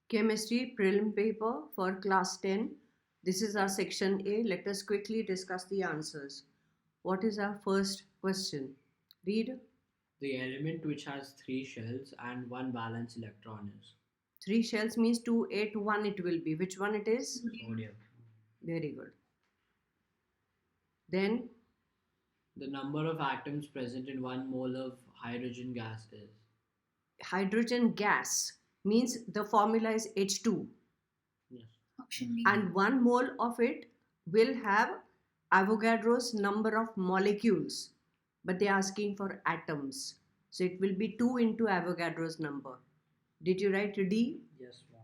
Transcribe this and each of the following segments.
Chemistry prelim paper for class 10. This is our section A. Let us quickly discuss the answers. What is our first question? Read. The element which has three shells and one valence electron is 3 shells means 2, 8, 1 it will be. Which one it is? sodium. Very good. Then The number of atoms present in 1 mole of hydrogen gas is hydrogen gas means the formula is H2. yes. Option B. And 1 mole of it will have Avogadro's number of molecules, but they're asking for atoms. So it will be 2 into Avogadro's number. Did you write D? Yes, one.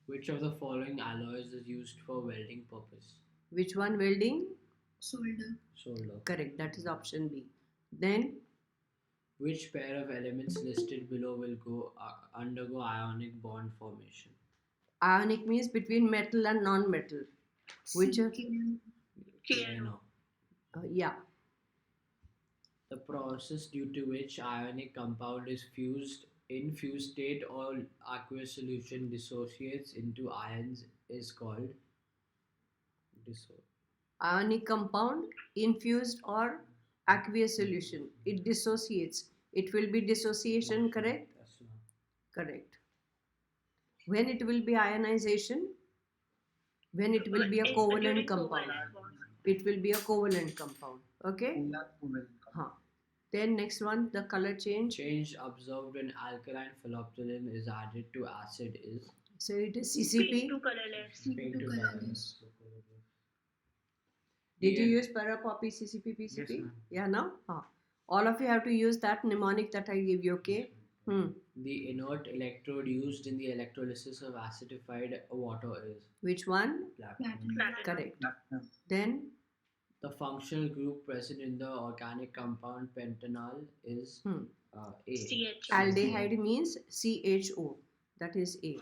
Which of the following alloys is used for welding purpose? Which one welding? Solder. Solder. Correct, that is option B. Then Which pair of elements listed below will undergo ionic bond formation? ionic means between metal and non-metal. Which are, KNO. yeah, The process due to which ionic compound is fused in fused state or aqueous solution dissociates into ions is called ionic compound infused or aqueous solution. It dissociates. It will be dissociation, correct? Yes, ma'am. Correct. When it will be ionization? When it will be a covalent compound. It will be a covalent compound. Okay? Huh. Then next one, the color change. Change observed when alkaline phenolphthalein is added to acid is So it is CCP. colorless. pink to colorless. Did you use para poppy CCP PCP? Yes, ma'am. Yeah, no? Huh. All of you have to use that mnemonic that I give you, okay? The inert electrode used in the electrolysis of acidified water is Which one? platinum. Correct. Then The functional group present in the organic compound pentanol is A. aldehyde means CHO. That is A.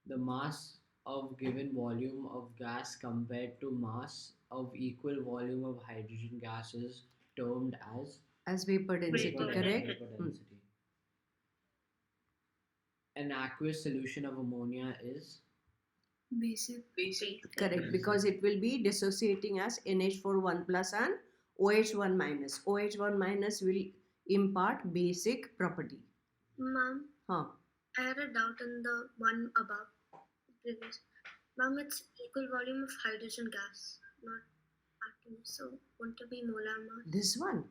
The mass of given volume of gas compared to mass of equal volume of hydrogen gas is termed As vapor density, correct? vapor density. An aqueous solution of ammonia is Basic. Correct, because it will be dissociating as NH4 plus and OH1 minus. OH1 minus will impart basic property. Ma'am, Huh. I had a doubt in the one above previous. Ma'am, it's equal volume of hydrogen gas, not atom. So won't it be molar mass? This one,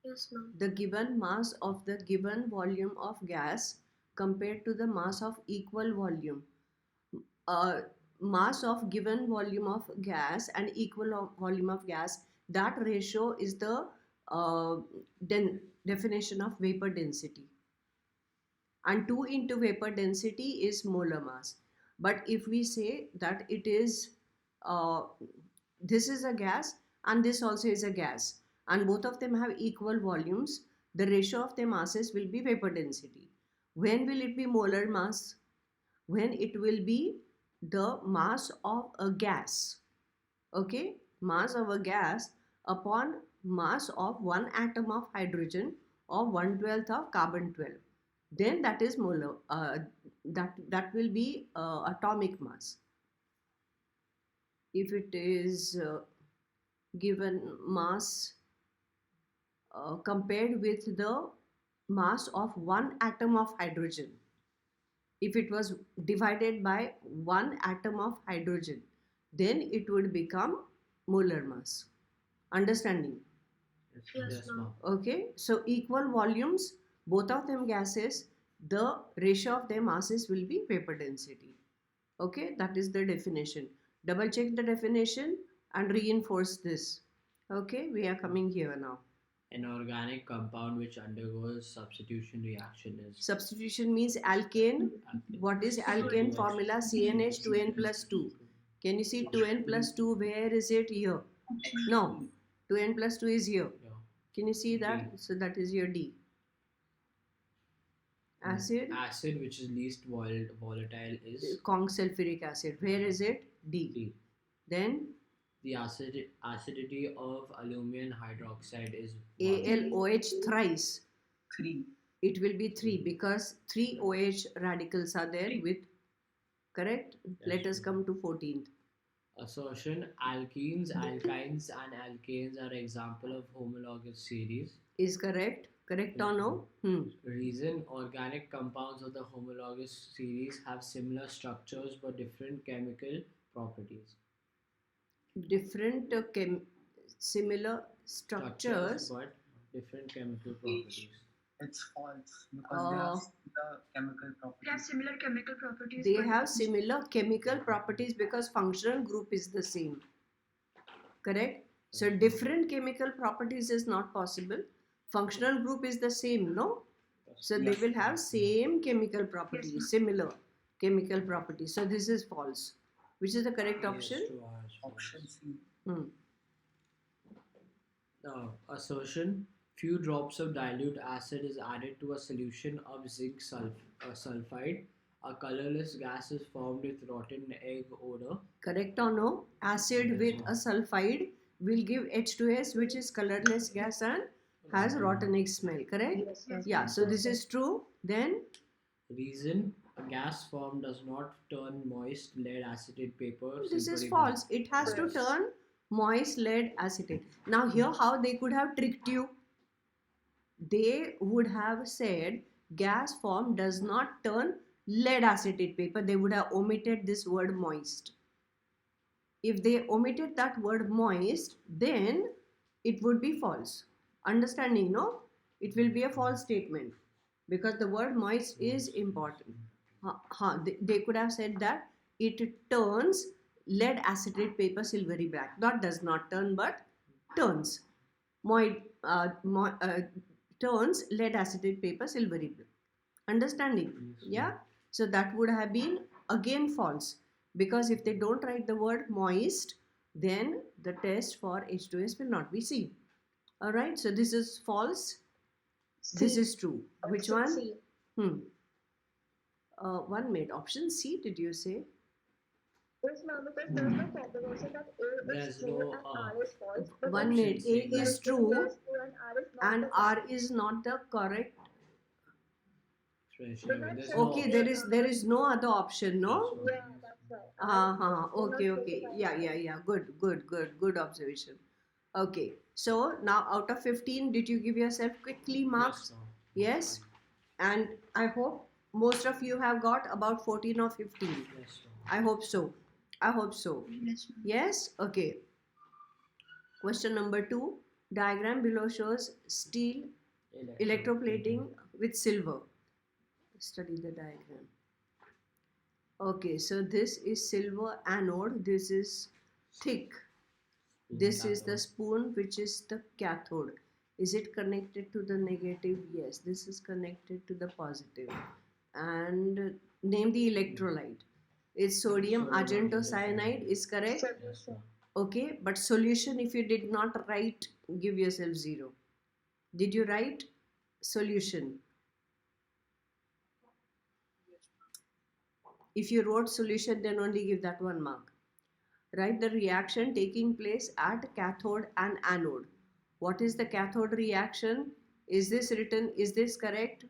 Yes, ma'am. the given mass of the given volume of gas compared to the mass of equal volume. Mass of given volume of gas and equal volume of gas, that ratio is the definition of vapor density. And 2 into vapor density is molar mass. But if we say that it is this is a gas and this also is a gas and both of them have equal volumes, the ratio of their masses will be vapor density. When will it be molar mass? When it will be the mass of a gas. Okay, mass of a gas upon mass of one atom of hydrogen or 1/12 of carbon 12. Then that is molar. That will be atomic mass. If it is given mass compared with the mass of one atom of hydrogen, if it was divided by one atom of hydrogen, then it would become molar mass. Understanding? Yes, ma'am. Okay, so equal volumes, both of them gases, the ratio of their masses will be vapor density. Okay, that is the definition. Double check the definition and reinforce this. Okay, we are coming here now. an organic compound which undergoes substitution reaction is Substitution means alkane. What is alkane formula? CnH 2n plus 2. Can you see 2n plus 2? Where is it? Here. No, 2n plus 2 is here. Yeah. Can you see that? D. So that is your D. Acid, Acid which is least volatile is Kong sulfuric acid. Where is it? D. D. Then The acidity of aluminum hydroxide is 1. AlOH thrice. 3. It will be 3 because 3 OH radicals are there with, correct? Let us come to 14th. Assertion: alkenes, alkynes, and alkanes are example of homologous series. Is correct? Correct or no? Reason: organic compounds of the homologous series have similar structures but different chemical properties. Different similar structures. But different chemical H. properties. It's false because they have the chemical They have properties. similar chemical properties. They but have similar chemical properties because functional group is the same. Correct? So different chemical properties is not possible. Functional group is the same, no? So they will have same chemical properties, Yes, similar chemical properties. So this is false. Which is the correct option? Option C. Assertion: few drops of dilute acid is added to a solution of zinc sulfide. A colorless gas is formed with rotten egg odor. Correct or no? Acid with a sulfide will give H2S, which is colorless gas and has rotten egg smell. Correct? yes. Yeah. So this is true. Then Reason: a gas form does not turn moist lead acetate paper. this is sulfuric false. It has to Yes. turn moist lead acetate. Now here how they could have tricked you. They would have said gas form does not turn lead acetate paper. They would have omitted this word moist. If they omitted that word moist, then it would be false. Understanding, no? It will be a false statement because the word moist is important. They could have said that it turns lead acetate paper silvery black. Not does not turn, but turns. Turns lead acetate paper silvery black. Understanding? Yeah. So that would have been again false because if they don't write the word moist, then the test for H2S will not be seen. All right. So this is false. This is true. Which one? C. 1 minute. Option C. Did you say? Yes, ma'am, because there's no combination that A There's is true no, and R is false. But 1 option minute. C. A is true yes, and R is not and the R is not the correct. expression. But There's that's no Okay. option. There is no other option. No. Yeah, that's right. Okay. Yeah. Good observation. Okay. So now out of 15, did you give yourself quickly marks? Yes, ma'am. Yes. And I hope most of you have got about 14 or 15. Yes, ma'am. I hope so. Yes, ma'am. Yes? Okay. Question number 2. Diagram below shows steel electroplating with silver. Study the diagram. Okay, so this is silver anode. This is thick. This is the spoon, which is the cathode. Is it connected to the negative? Yes, this is connected to the positive. And name the electrolyte. It's sodium argentocyanide, is correct? Yes, ma'am. Okay, but solution, if you did not write, give yourself 0. Did you write solution? If you wrote solution, then only give that 1 mark. Write the reaction taking place at cathode and anode. What is the cathode reaction? Is this written? Is this correct?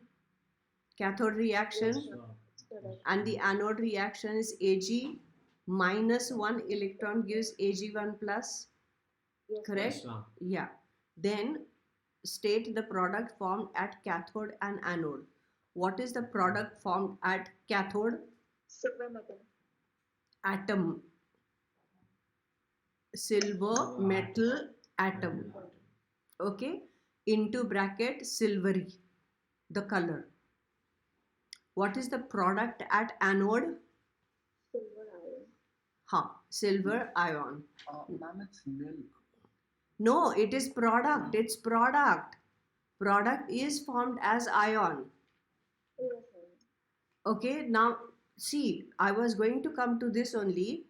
Cathode reaction. Yes, ma'am. And the anode reaction is Ag minus 1 electron gives Ag1 plus. Correct? Yes, ma'am. Yeah. Then state the product formed at cathode and anode. What is the product formed at cathode? Silver metal. Atom. Silver metal atom. Okay. Into bracket silvery. The color. What is the product at anode? Silver iron. Silver ion. Ma'am, it's milk. No, it is product. It's product. Product is formed as ion. Yes, ma'am. Okay, now see, I was going to come to this only.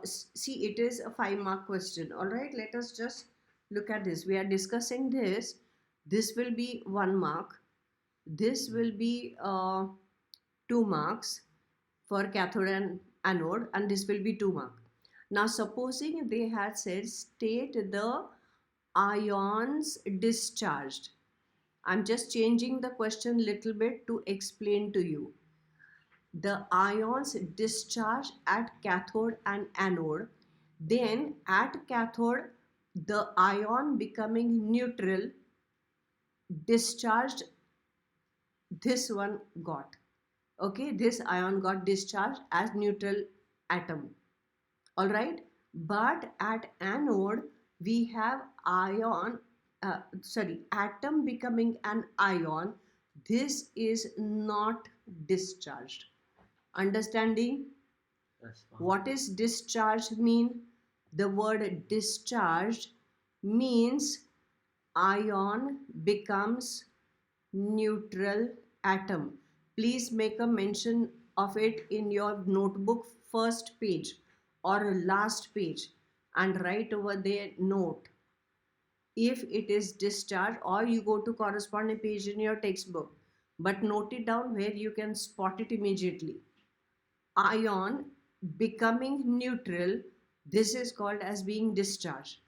See, it is a 5-mark question. All right, let us just look at this. We are discussing this. This will be 1 mark. This will be 2 marks for cathode and anode, and this will be 2 mark. Now, supposing they had said state the ions discharged. I'm just changing the question little bit to explain to you. The ions discharge at cathode and anode. Then at cathode, the ion becoming neutral discharged, this one got. Okay, this ion got discharged as neutral atom. All right, but at anode we have atom becoming an ion. This is not discharged. Understanding? That's fine. What is discharge mean? The word discharged means ion becomes neutral atom. Please make a mention of it in your notebook first page or last page and write over there note if it is discharged, or you go to corresponding page in your textbook, but note it down where you can spot it immediately. Ion becoming neutral, this is called as being discharged,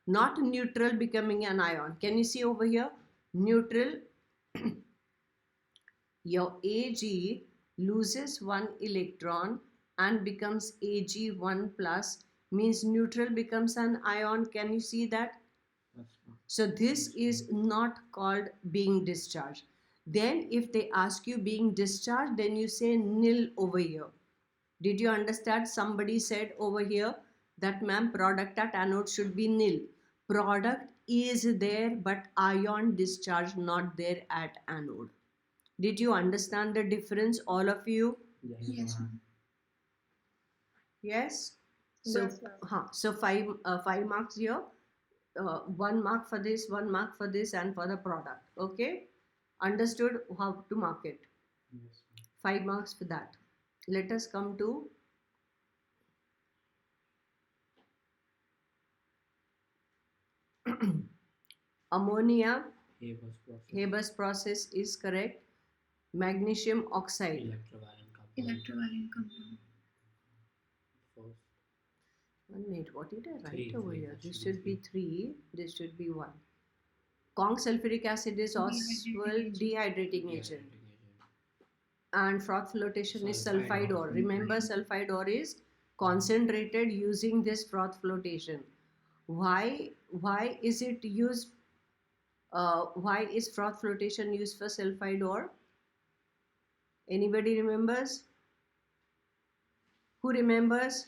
not neutral becoming an ion. Can you see over here? Neutral, your Ag loses one electron and becomes Ag1 plus, means neutral becomes an ion. Can you see that? That's fine. So this is not called being discharged. Then if they ask you being discharged, then you say nil over here. Did you understand? Somebody said over here that ma'am, product at anode should be nil. Product is there, but ion discharge not there at anode. Did you understand the difference, all of you? Yes, ma'am. ma'am. Yes. So, Yes, ma'am. so five marks here. 1 mark for this, 1 mark for this, and for the product. Okay. Understood how to mark it. Yes, ma'am. 5 marks for that. Let us come to ammonia. Haber's process. Haber's process is correct. Magnesium oxide. Electrovalent compound. Electrovalent compound. First. 1 minute. What did I write Three, over three, here? that This should should be be 3. This should be 1. Conc sulfuric acid is Oswald dehydrating agent. And froth flotation is Sulfide sulfide ore. ore. Remember, sulfide ore is concentrated using this froth flotation. Why is it used? Why is froth flotation used for sulfide ore? Anybody remembers? Who remembers?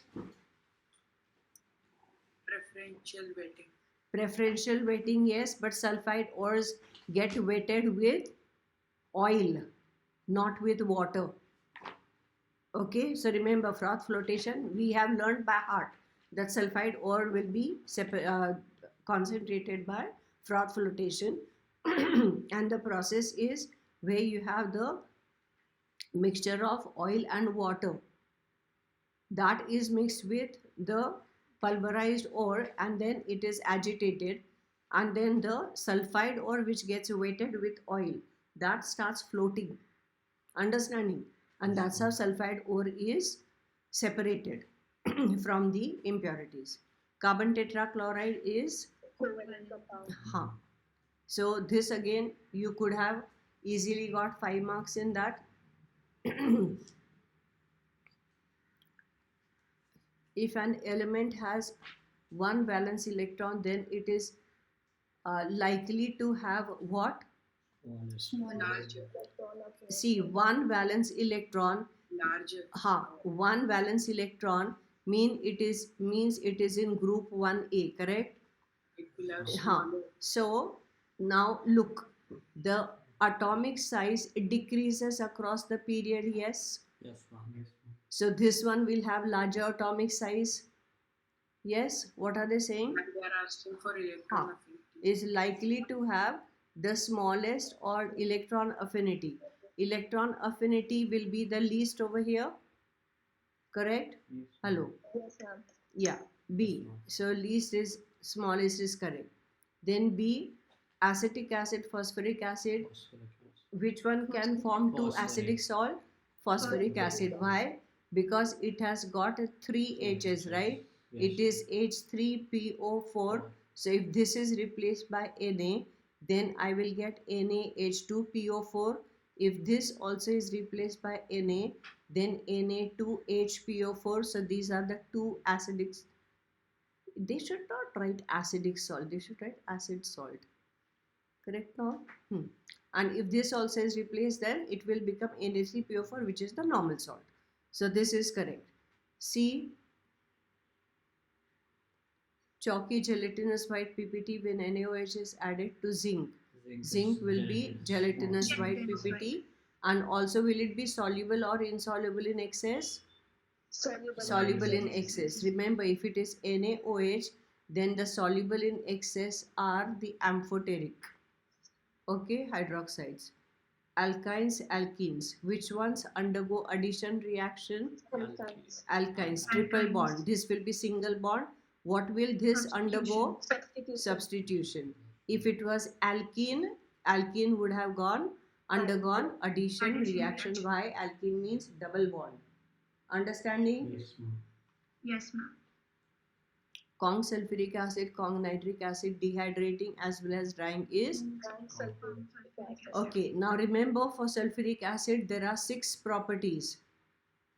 Preferential wetting. Preferential wetting, yes, but sulfide ores get wetted with oil, not with water. Okay, so remember froth flotation, we have learned by heart that sulfide ore will be concentrated by froth flotation and the process is where you have the mixture of oil and water that is mixed with the pulverized ore and then it is agitated and then the sulfide ore which gets wetted with oil that starts floating. Understanding? And that's how sulfide ore is separated from the impurities. Carbon tetrachloride is Covalent compound. So this again you could have easily got 5 marks in that. If an element has one valence electron, then it is likely to have what? Larger. See, one valence electron. Larger. One valence electron means it is in group 1A, correct? It will have Huh. smaller. So now look, the atomic size decreases across the period, yes. Yes, ma'am. So this one will have larger atomic size. Yes, what are they saying? And they are asking for electron affinity. Is likely to have the smallest or electron affinity. Electron affinity will be the least over here. Correct? Yes, Hello. Yes, ma'am. Yeah, B. So least is smallest is correct. Then B, acetic acid, phosphoric acid. Phosphoric acid. Which one can form two Phosphoric. acidic salt? Phosphoric acid. Why? Because it has got 3 H's, right? It is H3PO4. So if this is replaced by Na, then I will get NaH2PO4. If this also is replaced by Na, then Na2HPO4. So these are the two acidic. They should not write acidic salt. They should write acid salt. Correct now? And if this also is replaced, then it will become Na3PO4, which is the normal salt. So this is correct. C. Chalky gelatinous white PPT when NaOH is added to zinc. Zinc will be gelatinous white PPT. And also, will it be soluble or insoluble in excess? Soluble in excess. Remember, if it is NaOH, then the soluble in excess are the amphoteric. Okay, hydroxides. Alkynes, alkenes. Which ones undergo addition reaction? Alkynes, triple bond. This will be single bond. What will this undergo? Substitution. If it was alkene, alkene would have undergone addition reaction. Why? Alkene means double bond. Understanding? Yes, ma'am. Yes, ma'am. Kong sulfuric acid, Kong nitric acid, dehydrating as well as drying is? Okay, now remember, for sulfuric acid there are 6 properties.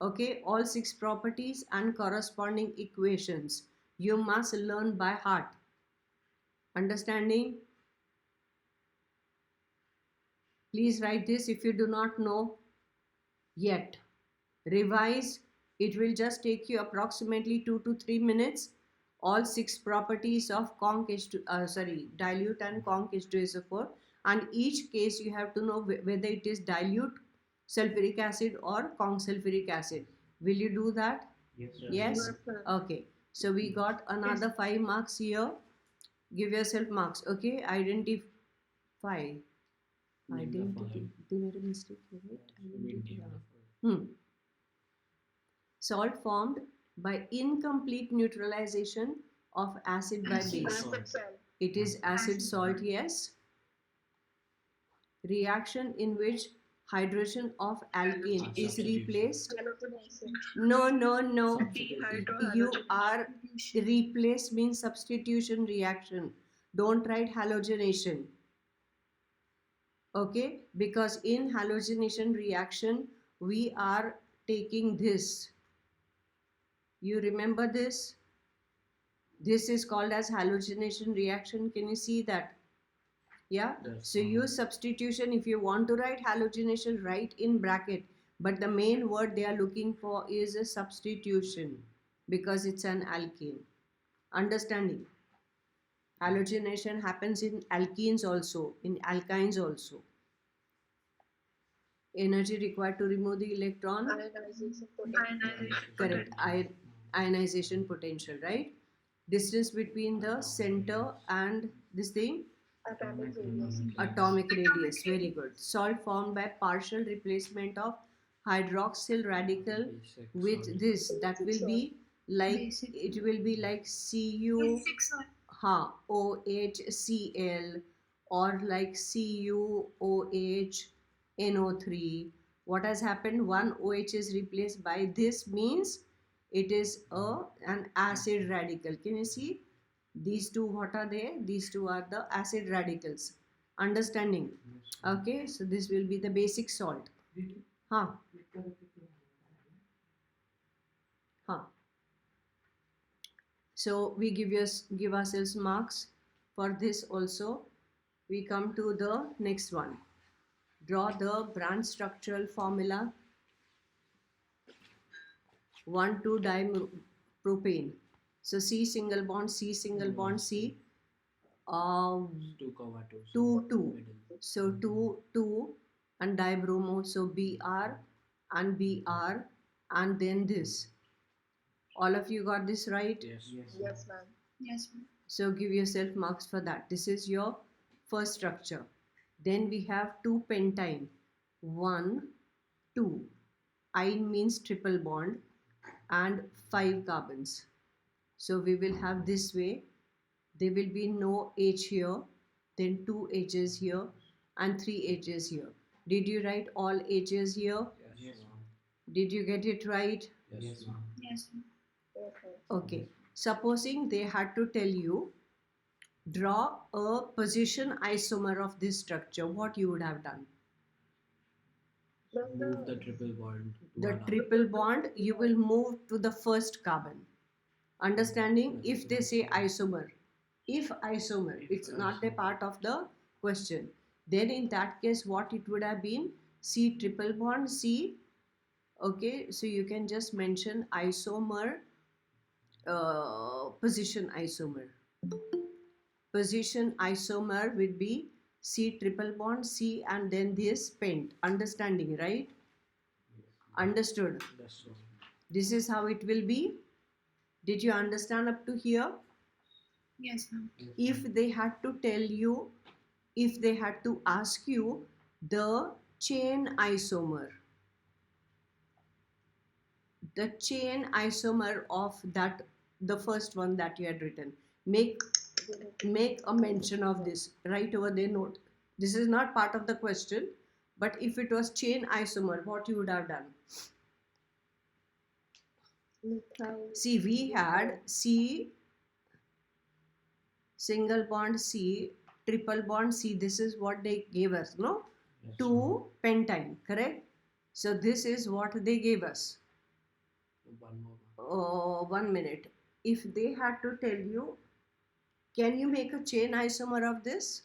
Okay, all 6 properties and corresponding equations you must learn by heart. Understanding? Please write this if you do not know yet. Revise. It will just take you approximately 2 to 3 minutes. All 6 properties of dilute and conc H2SO4, and each case you have to know whether it is dilute sulfuric acid or conc sulfuric acid. Will you do that? Yes, sir. Yes? Okay. So we got another 5 marks here. Give yourself marks. Okay. Identify. Identity. They made a mistake here, right? Salt formed by incomplete neutralization of acid by base. It is acid salt, yes. Reaction in which hydrogen of alkane is replaced. No. You are replaced means substitution reaction. Don't write halogenation. Okay, because in halogenation reaction we are taking this. You remember this? This is called as halogenation reaction. Can you see that? Yeah. Yes, So use substitution. If you want to write halogenation, write in bracket. But the main word they are looking for is a substitution because it's an alkene. Understanding? Halogenation happens in alkenes also, in alkynes also. Energy required to remove the electron? Correct. Ionization potential, right? Distance between the center and this thing? Atomic radius. Very good. Salt formed by partial replacement of hydroxyl radical with this. That will be like, it will be like Cu OHCl or like CuOH NO3. What has happened? One OH is replaced by this, means it is an acid radical. Can you see? These two, what are they? These two are the acid radicals. Understanding? Okay, so this will be the basic salt. So we give ourselves marks for this also. We come to the next one. Draw the branch structural formula. 1,2-dimethylpropane. So C single bond, C single bond, C. 2. So 2 and dibromo. So Br and Br and then this. All of you got this right? Yes, ma'am. Yes, ma'am. So give yourself marks for that. This is your first structure. Then we have 2-pentyne. 1, 2. Ine means triple bond and 5 carbons. So we will have this way. There will be no H here, then 2 H's here and 3 H's here. Did you write all H's here? Yes, Did you get it right? yes, ma'am. Yes, ma'am. Okay. Supposing they had to tell you, draw a position isomer of this structure, what you would have done? Move the triple bond to The another. triple bond, you will move to the first carbon. Understanding? If they say isomer, it's not a part of the question, then in that case what it would have been? C triple bond C. Okay, so you can just mention isomer, position isomer. Position isomer would be C triple bond C and then this pent. Understanding, right? Understood. That's all. This is how it will be. Did you understand up to here? Yes, ma'am. If they had to tell you, if they had to ask you the chain isomer, of that, the first one that you had written, make a mention of this, write over there, note. This is not part of the question, but if it was chain isomer, what you would have done? See, we had C single bond C, triple bond C. This is what they gave us, no? Yes, 2 pentyne, correct? So this is what they gave us. One more. 1 minute. If they had to tell you, can you make a chain isomer of this?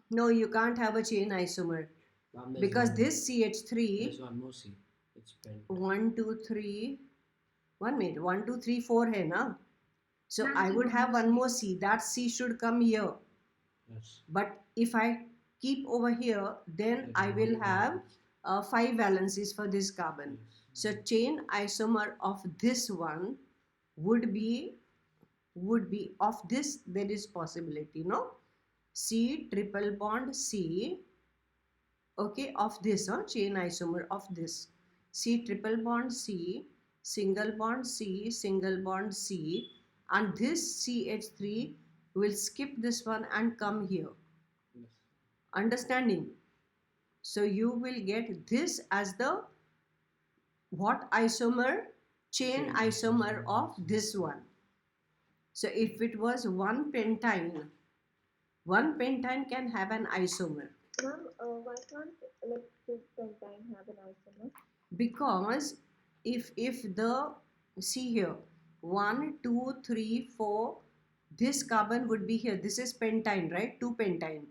No, you can't have a chain isomer Ma'am, there's because one- this CH3, There's one more C. It's pent. 1 2 3, 1 minute, 1 2 3 4 hai na? So Ma'am, I so would one have more one C. more C. That C should come here. Yes. But if I keep over here, then I will have 5 valencies for this carbon. So chain isomer of this one would be of this, there is possibility, no? C triple bond C, okay, of this, chain isomer of this. C triple bond C, single bond C, single bond C, and this CH3 will skip this one and come here. Yes. Understanding? So you will get this as the what isomer? Chain Chain isomer isomer. of this one. So if it was 1 pentyne, 1 pentyne can have an isomer. Ma'am, why can't like 2 pentyne have an isomer? Because if the, see here, 1 2 3 4, this carbon would be here. This is pentyne, right? 2 pentyne.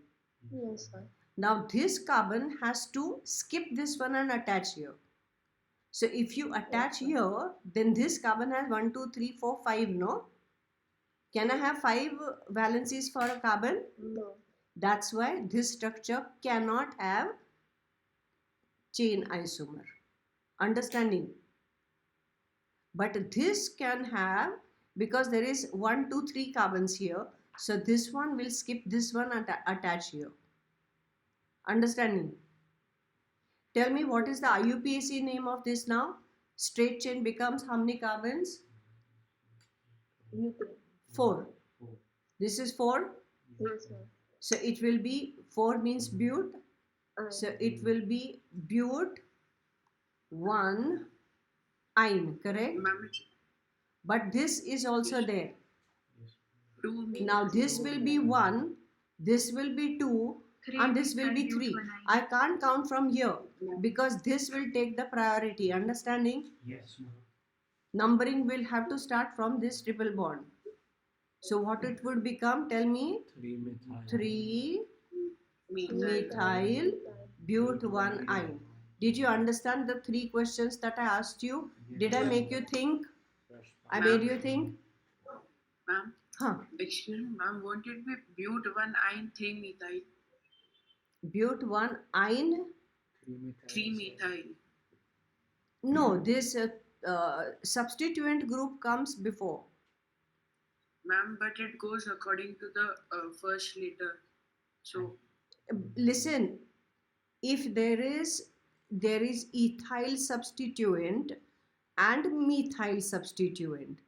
Yes, ma'am. Now this carbon has to skip this one and attach here. So if you attach here, then this carbon has 1 2 3 4 5, no? Can I have 5 valencies for a carbon? No. That's why this structure cannot have chain isomer. Understanding? But this can have, because there is 1 2 3 carbons here, so this one will skip this one and attach here. Understanding? Tell me, what is the IUPAC name of this now? Straight chain becomes how many carbons? Butane. 4. This is 4. Yes, ma'am. So it will be 4 means but. So it will be but 1 ine, correct? Ma'am, it's But this is also there. 2 means Now this will be 1, this will be 2, and this will be 3. I can't count from here because this will take the priority. Understanding? Yes, ma'am. Numbering will have to start from this triple bond. So what it would become? Tell me. 3 methyl. 3 methyl. methyl but 1 ine. Did you understand the 3 questions that I asked you? Did I make you think? I made you think? Ma'am, Huh. excuse me, ma'am, won't it be but 1 ine 3 methyl? But 1 ine? 3 methyl. No, this substituent group comes before. Ma'am, but it goes according to the first letter. So, Listen, if there is ethyl substituent and methyl substituent,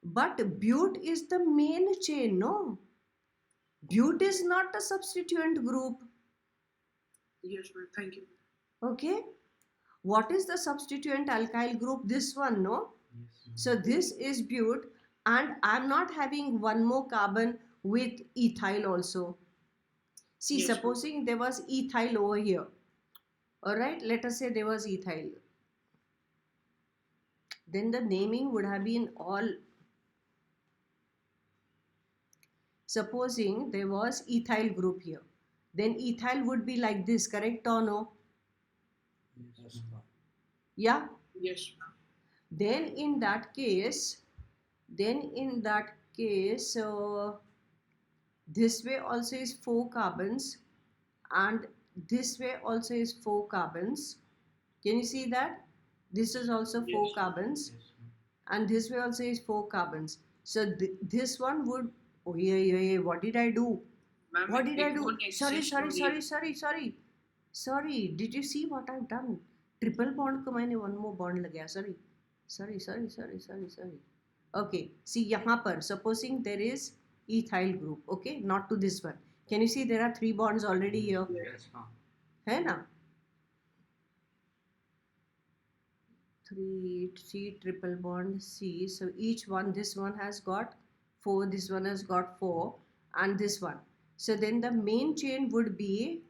but but is the main chain, no? But is not a substituent group. yes, ma'am, thank you. Okay, what is the substituent alkyl group? This one, no? Yes, ma'am. So this is but, and I'm not having one more carbon with ethyl also. See, Yes, ma'am. supposing there was ethyl over here. Alright, let us say there was ethyl. Then the naming would have been all. Supposing there was ethyl group here. Then ethyl would be like this, correct or no? Yes, ma'am. Yeah? Yes, ma'am. Then in that case, this way also is 4 carbons, and this way also is 4 carbons. Can you see that? This is also 4 Yes. carbons, Yes, ma'am. and this way also is 4 carbons. So this one would, oh yeah, what did I do? Ma'am, What did I it do? won't Sorry, exist sorry, only. sorry, sorry, sorry. Did you see what I've done? Triple bond को मैंने one more bond लगाया. Sorry. Okay. See यहाँ पर supposing there is ethyl group. Okay, not to this one. Can you see there are 3 bonds already here? Yes, ma'am. है ना? 3 triple bond C. So each one, this one has got 4, this one has got 4, and this one. So then the main chain would be,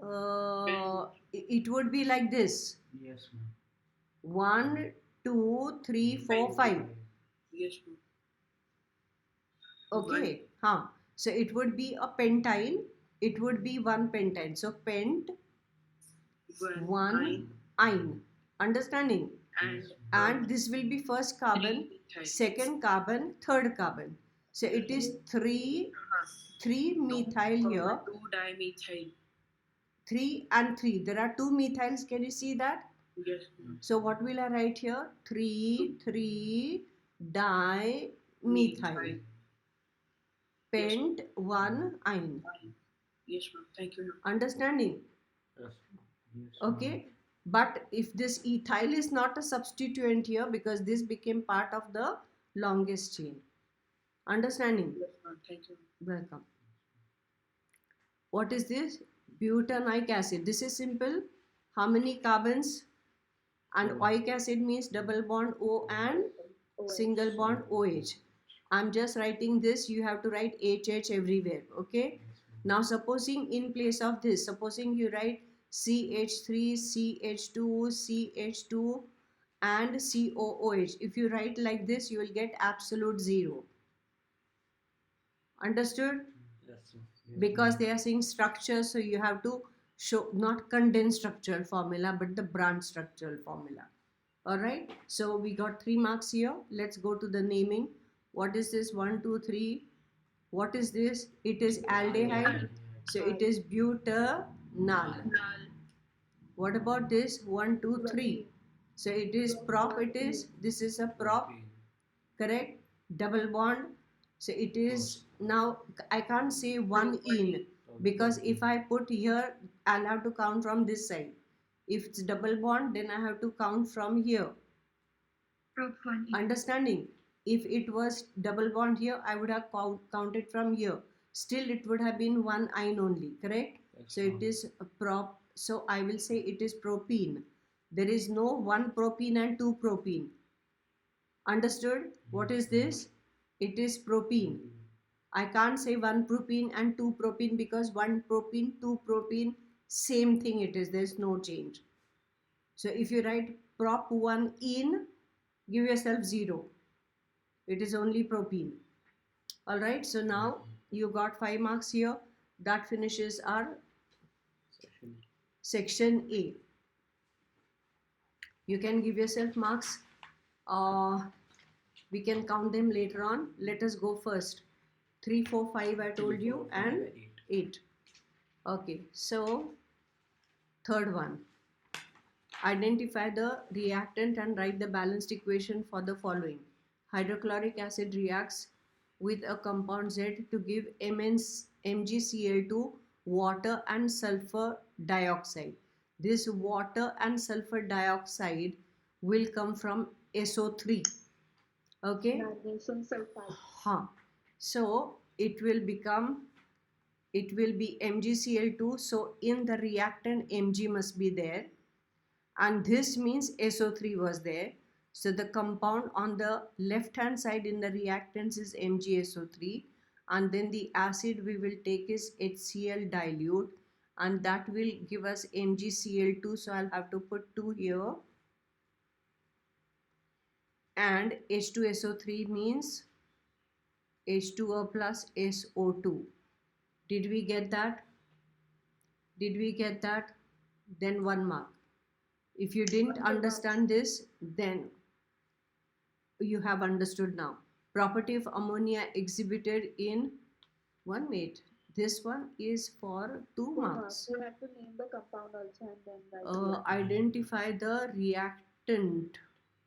it would be like this. Yes, ma'am. 1, 2, 3, 4, 5. Yes, ma'am. Okay. Huh. So it would be a pentyne. It would be 1 pentyne. So pent, 1 ine. Understanding? And Yes, ma'am. And this will be first carbon, methyl. second carbon, third carbon. So it is 3 methyl here, 2 dimethyl. 3 and 3. There are 2 methyls. Can you see that? Yes, ma'am. So what will I write here? 3 dimethyl. Pent 1 ine. Yes, ma'am. Thank you, ma'am. Understanding? Yes, ma'am. Yes, ma'am. Okay. But if this ethyl is not a substituent here, because this became part of the longest chain. Understanding? Yes, ma'am. Thank you. Welcome. What is this? Butanoic acid. This is simple. How many carbons? And Four. oic acid means double bond O and single bond OH. I'm just writing this. You have to write HH everywhere. Okay. Yes, ma'am. Now supposing in place of this, supposing you write CH3, CH2, CH2 and COOH. If you write like this, you will get absolute 0. Understood? Yes, ma'am. Yes, Because ma'am. they are saying structure, so you have to show not condensed structural formula but the branch structural formula. Alright, so we got 3 marks here. Let's go to the naming. What is this? 1, 2, 3. What is this? It is aldehyde. So it is butanal. What about this? 1, 2, 3. So it is prop. It is, this is a prop. Correct? Double bond. So it is, now I can't say 1 in, because if I put here, I'll have to count from this side. If it's double bond, then I have to count from here. Prop 1. Understanding? If it was double bond here, I would have counted from here. Still, it would have been 1 ine only, correct? Yes, So it ma'am. is a prop. So I will say it is propene. There is no 1 propene and 2 propene. Understood? What is this? It is propene. I can't say 1 propene and 2 propene, because 1 propene, 2 propene, same thing it is. There's no change. So if you write prop 1 in, give yourself 0. It is only propene. Alright, so now you got 5 marks here. That finishes our section A. You can give yourself marks. We can count them later on. Let us go first. 3, 4, 5 I told you, and 8. Okay, so third one. Identify the reactant and write the balanced equation for the following. Hydrochloric acid reacts with a compound Z to give MgCl2, water and sulfur dioxide. This water and sulfur dioxide will come from SO3. Okay? Magnesium sulfide. Huh. So it will be MgCl2. So in the reactant, Mg must be there. And this means SO3 was there. So the compound on the left hand side in the reactants is MgSO3, and then the acid we will take is HCl dilute, and that will give us MgCl2. So I'll have to put 2 here, and H2SO3 means H2O plus SO2. Did we get that? Did we get that? Then 1 mark. If you didn't understand this, then you have understood now. Property of ammonia exhibited in 1 minute. This one is for 2 marks. You have to name the compound also and then write. Identify the reactant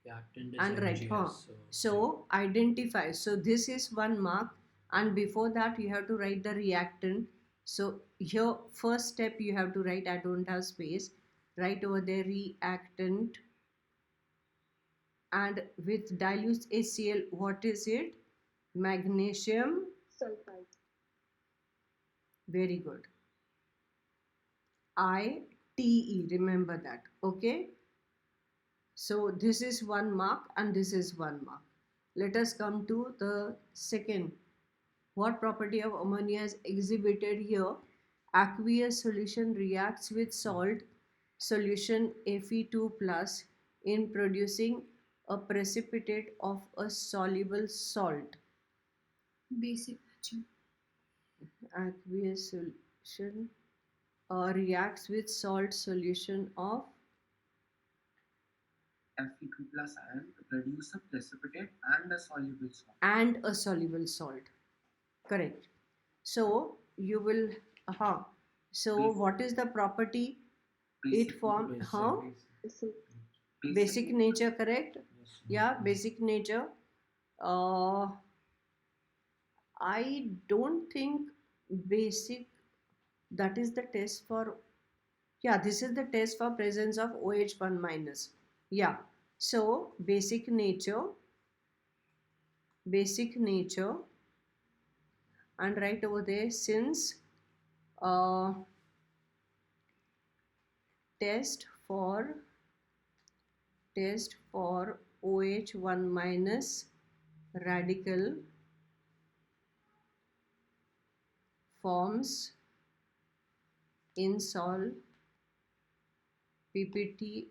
Reactant is and write. MgS, So identify. So this is 1 mark, and before that you have to write the reactant. So here first step you have to write, I don't have space, write over there reactant, and with dilute HCl, what is it? Magnesium. Sulfide. Very good. ITE, remember that. Okay, so this is 1 mark and this is 1 mark. Let us come to the second. What property of ammonia is exhibited here? Aqueous solution reacts with salt solution Fe2 plus in producing a precipitate of a soluble salt. Basic nature. Aqueous solution reacts with salt solution of Fe2 plus ion to produce a precipitate and a soluble salt. and a soluble salt. Correct. So you will so Basic. what is the property? It form basic nature, correct? Yeah, basic nature. I don't think basic, that is the test for, yeah, this is the test for presence of OH1 minus. Yeah, so basic nature, and right over there, since test for OH1 minus radical forms insol PPT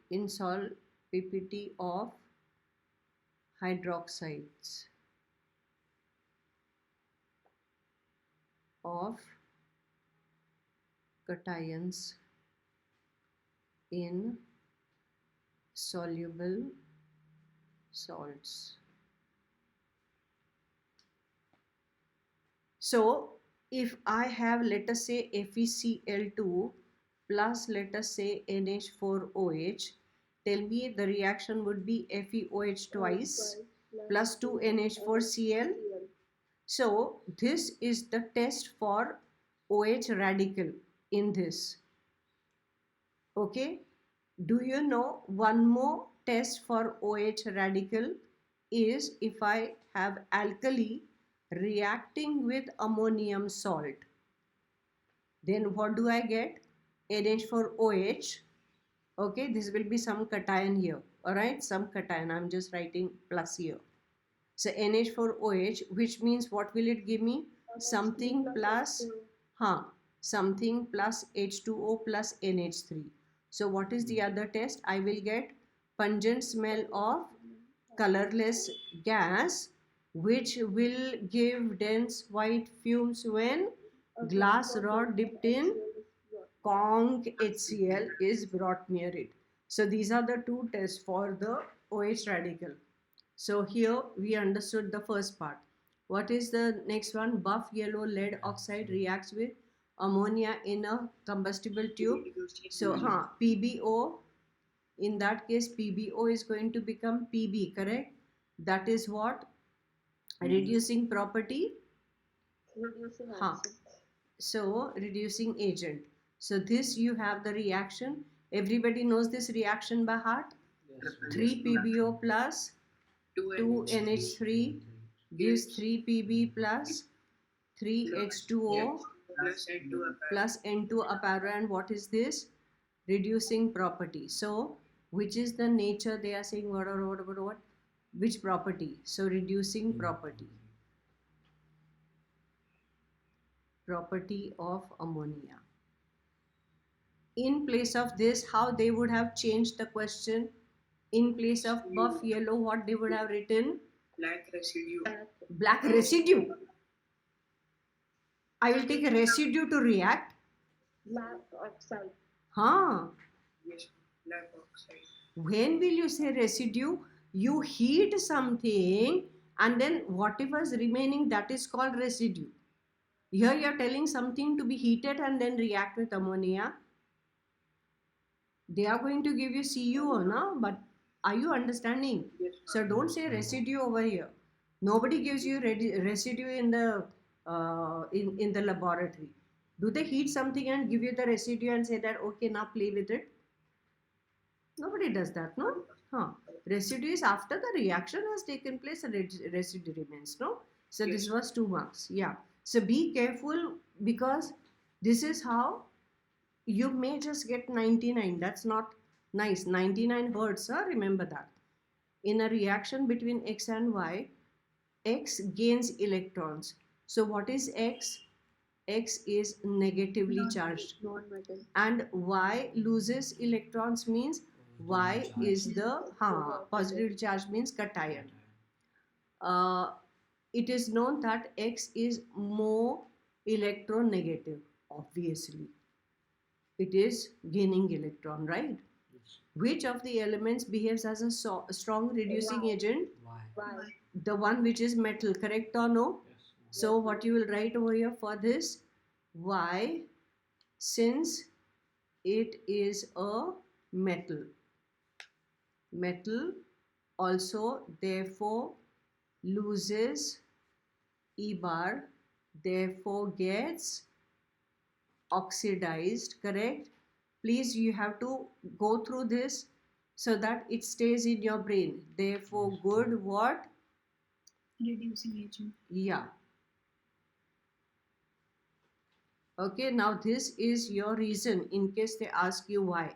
of hydroxides of cations in soluble salts. So if I have, let us say, FeCl2 plus, let us say, NH4OH, tell me the reaction would be FeOH twice plus 2 NH4Cl. So this is the test for OH radical in this. Okay, do you know one more test for OH radical is if I have alkali reacting with ammonium salt, then what do I get? NH4OH. Okay, this will be some cation here. All right, some cation. I'm just writing plus here. So NH4OH, which means what will it give me? Something plus something plus H2O plus NH3. So what is the other test? I will get pungent smell of colorless gas, which will give dense white fumes when glass rod dipped in conc HCl is brought near it. So these are the two tests for the OH radical. So here we understood the first part. What is the next one? Buff yellow lead oxide reacts with ammonia in a combustible tube. So PbO, in that case PbO is going to become Pb, correct? That is what? Reducing property. Reducing agent. So reducing agent. So this you have the reaction. Everybody knows this reaction by heart. 3 PbO plus 2 NH3 gives 3 Pb plus 3 H2O plus N2 apparent. And what is this? Reducing property. So which is the nature? They are saying what? Which property? So reducing property. Property of ammonia. In place of this, how they would have changed the question? In place of buff yellow, what they would have written? Black residue. Black residue. I will take a residue to react. Black oxide. Huh. Yes, black oxide. When will you say residue? You heat something and then whatever is remaining, that is called residue. Here you are telling something to be heated and then react with ammonia. They are going to give you CuO, no? But are you understanding? Yes, So don't say residue over here. Nobody gives you residue in the in the laboratory. Do they heat something and give you the residue and say that okay, now play with it? Nobody does that, no? Huh. Residue is after the reaction has taken place, and residue remains, no? So Yes. this was 2 marks. Yeah. So be careful, because this is how you may just get 99. That's not nice. 99 hurts, huh? Remember that. In a reaction between X and Y, X gains electrons. So what is X? X is negatively charged. Non-metal. And Y loses electrons means Y is the positive charge means cation. It is known that X is more electronegative, obviously. It is gaining electron, right? Yes. Which of the elements behaves as a strong reducing Y. agent? Why? Why? The one which is metal, correct or no? Yes. So what you will write over here for this? Y, since it is a metal. Metal also therefore loses E bar, therefore gets oxidized, correct? Please, you have to go through this so that it stays in your brain. Therefore, good what? Reducing agent. Yeah. Okay, now this is your reason in case they ask you why.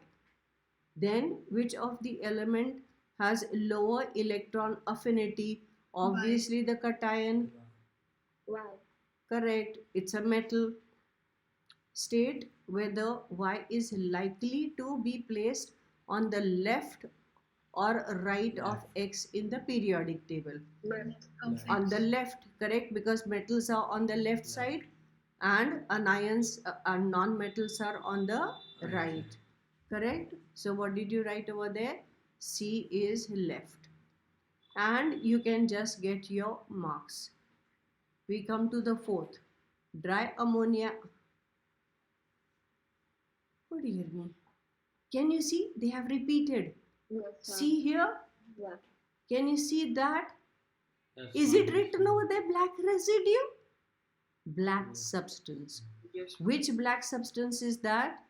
Then, which of the element has lower electron affinity? Obviously, the cation. Why? Correct. It's a metal. State whether Y is likely to be placed on the left or right of X in the periodic table. Left. Of On the X. left, correct, because metals are on the left side and anions and non-metals are on the right. Correct? So what did you write over there? C is left. And you can just get your marks. We come to the fourth. Dry ammonia. What do you hear me? Can you see? They have repeated. Yes. See here? Yeah. Can you see that? Yes, Is it written over there, black residue? Black substance. Yes, Which black substance is that?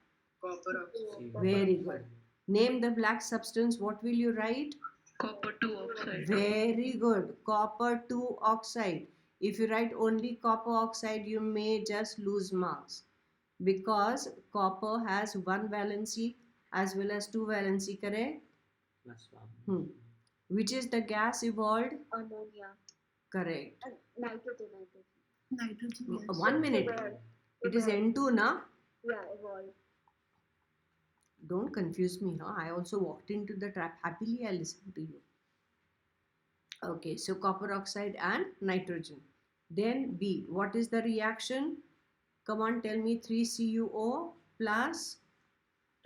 copper oxide. Very good. Name the black substance. What will you write? Copper 2 oxide. Very good. Copper 2 oxide. If you write only copper oxide, you may just lose marks, because copper has 1 valency as well as 2 valency, correct? Plus one. Which is the gas evolved? Ammonia. Correct. And nitrogen. Nitrogen. Yes. 1 minute. Evolved. It is N2, na? Yeah, evolved. Don't confuse me, huh? I also walked into the trap. Happily, I listened to you. Okay, so copper oxide and nitrogen. Then B. What is the reaction? Come on, tell me. 3CuO plus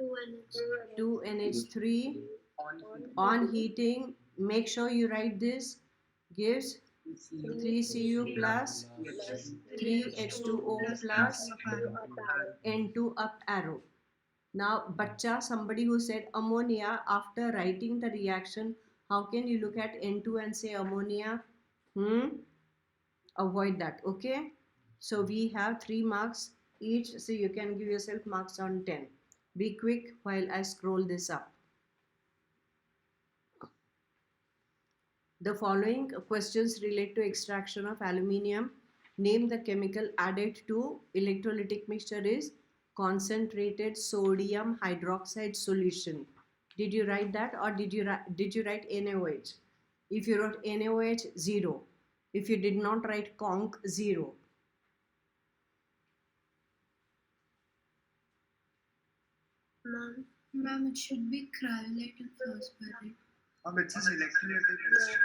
2NH. 2NH3 On on heating. Make sure you write this. Gives 3Cu plus 3H2O plus N2 up arrow. Now, bacha, somebody who said ammonia, after writing the reaction, how can you look at N2 and say ammonia? Avoid that, okay? So we have 3 marks each, so you can give yourself marks on 10. Be quick while I scroll this up. The following questions relate to extraction of aluminium. Name the chemical added to electrolytic mixture is concentrated sodium hydroxide solution. Did you write that, or did you write NaOH? If you wrote NaOH, 0. If you did not write conc, 0. Ma'am, Ma'am, it should be cryolite and fluorspar. It says electrolytic mixture.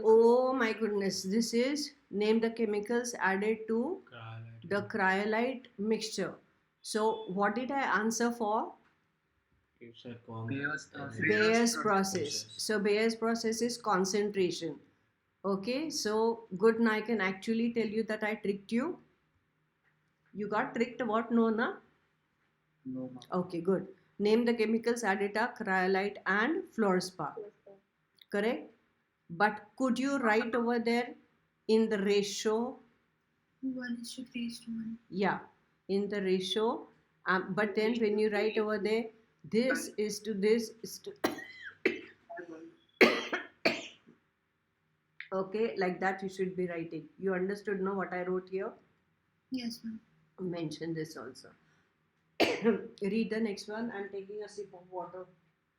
Oh my goodness, this is name the chemicals added to Cryolite. the cryolite mixture. So what did I answer for? You said conc. Bayer's process. Bayer's process. So Bayer's process is concentration. Okay, so good. Now I can actually tell you that I tricked you. You got tricked what? No, na? No, ma'am. Okay, good. Name the chemicals added are cryolite and fluorspar. Correct? But could you write over there in the ratio? 1:3:1. Yeah, in the ratio. But then when you write over there, this is to this is to okay, like that you should be writing. You understood now what I wrote here? Yes, ma'am. Mention this also. Read the next one. I'm taking a sip of water.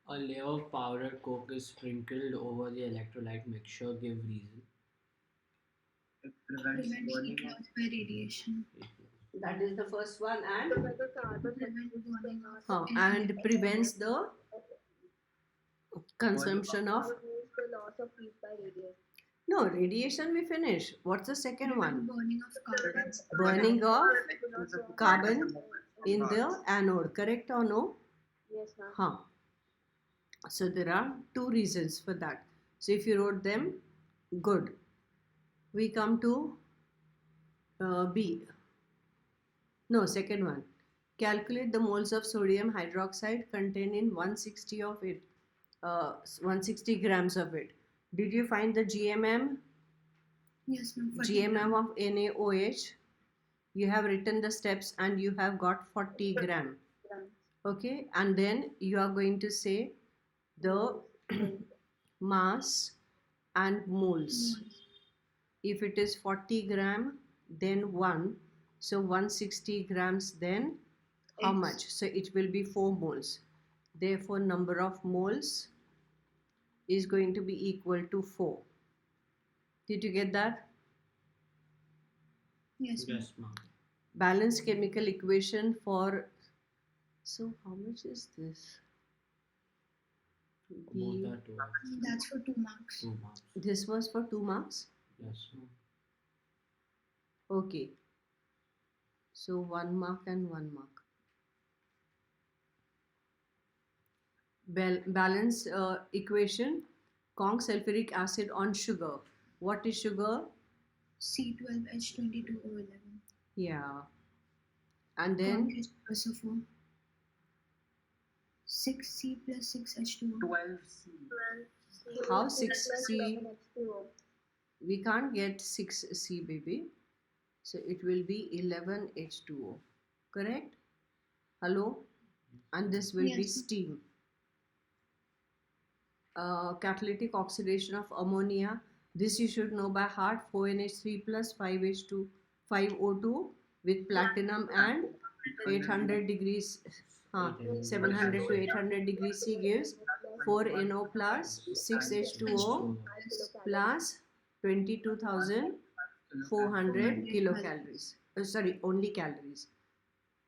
A layer of powdered coke is sprinkled over the electrolyte mixture. Give reason. It prevents Prevent burning heat of loss by radiation. That is the first one, and Prevent burning of and prevents the consumption of Reduce the loss of heat by radiation. no radiation. We finish. What's the second one? burning of carbon. Burning of carbon in parts. the anode. Correct or no? Yes, ma'am. Huh. So there are two reasons for that. So if you wrote them, good. We come to B. No, second one. Calculate the moles of sodium hydroxide contained in 160 of it. 160 grams of it. Did you find the GMM? Yes, ma'am. 40 GMM of NaOH. You have written the steps and you have got 40 gram. Okay, and then you are going to say the mass and moles. If it is 40 gram, then 1. So 160 grams, then how X. much? So it will be 4 moles. Therefore, number of moles is going to be equal to 4. Did you get that? Yes, ma'am. Yes, ma'am. Balanced chemical equation for, so how much is this? Both B, are 2 That's for 2 marks. marks. this was for 2 marks. Yes, ma'am. Okay. So 1 mark and 1 mark. Balance equation, conc sulfuric acid on sugar. What is sugar? C12H22O11. Yeah. And then Conc is SO4. 6C plus 6H2O. 12C. how 6C? We can't get 6C, baby. So it will be 11H2O. Correct? Hello? And this will be Yes. steam. Catalytic oxidation of ammonia. This you should know by heart. 4NH3 plus 5H2, 5O2 with platinum and 800 degrees, 700 to 800 degrees C gives 4NO plus 6H2O plus 22,400 kilocalories. Sorry, only calories.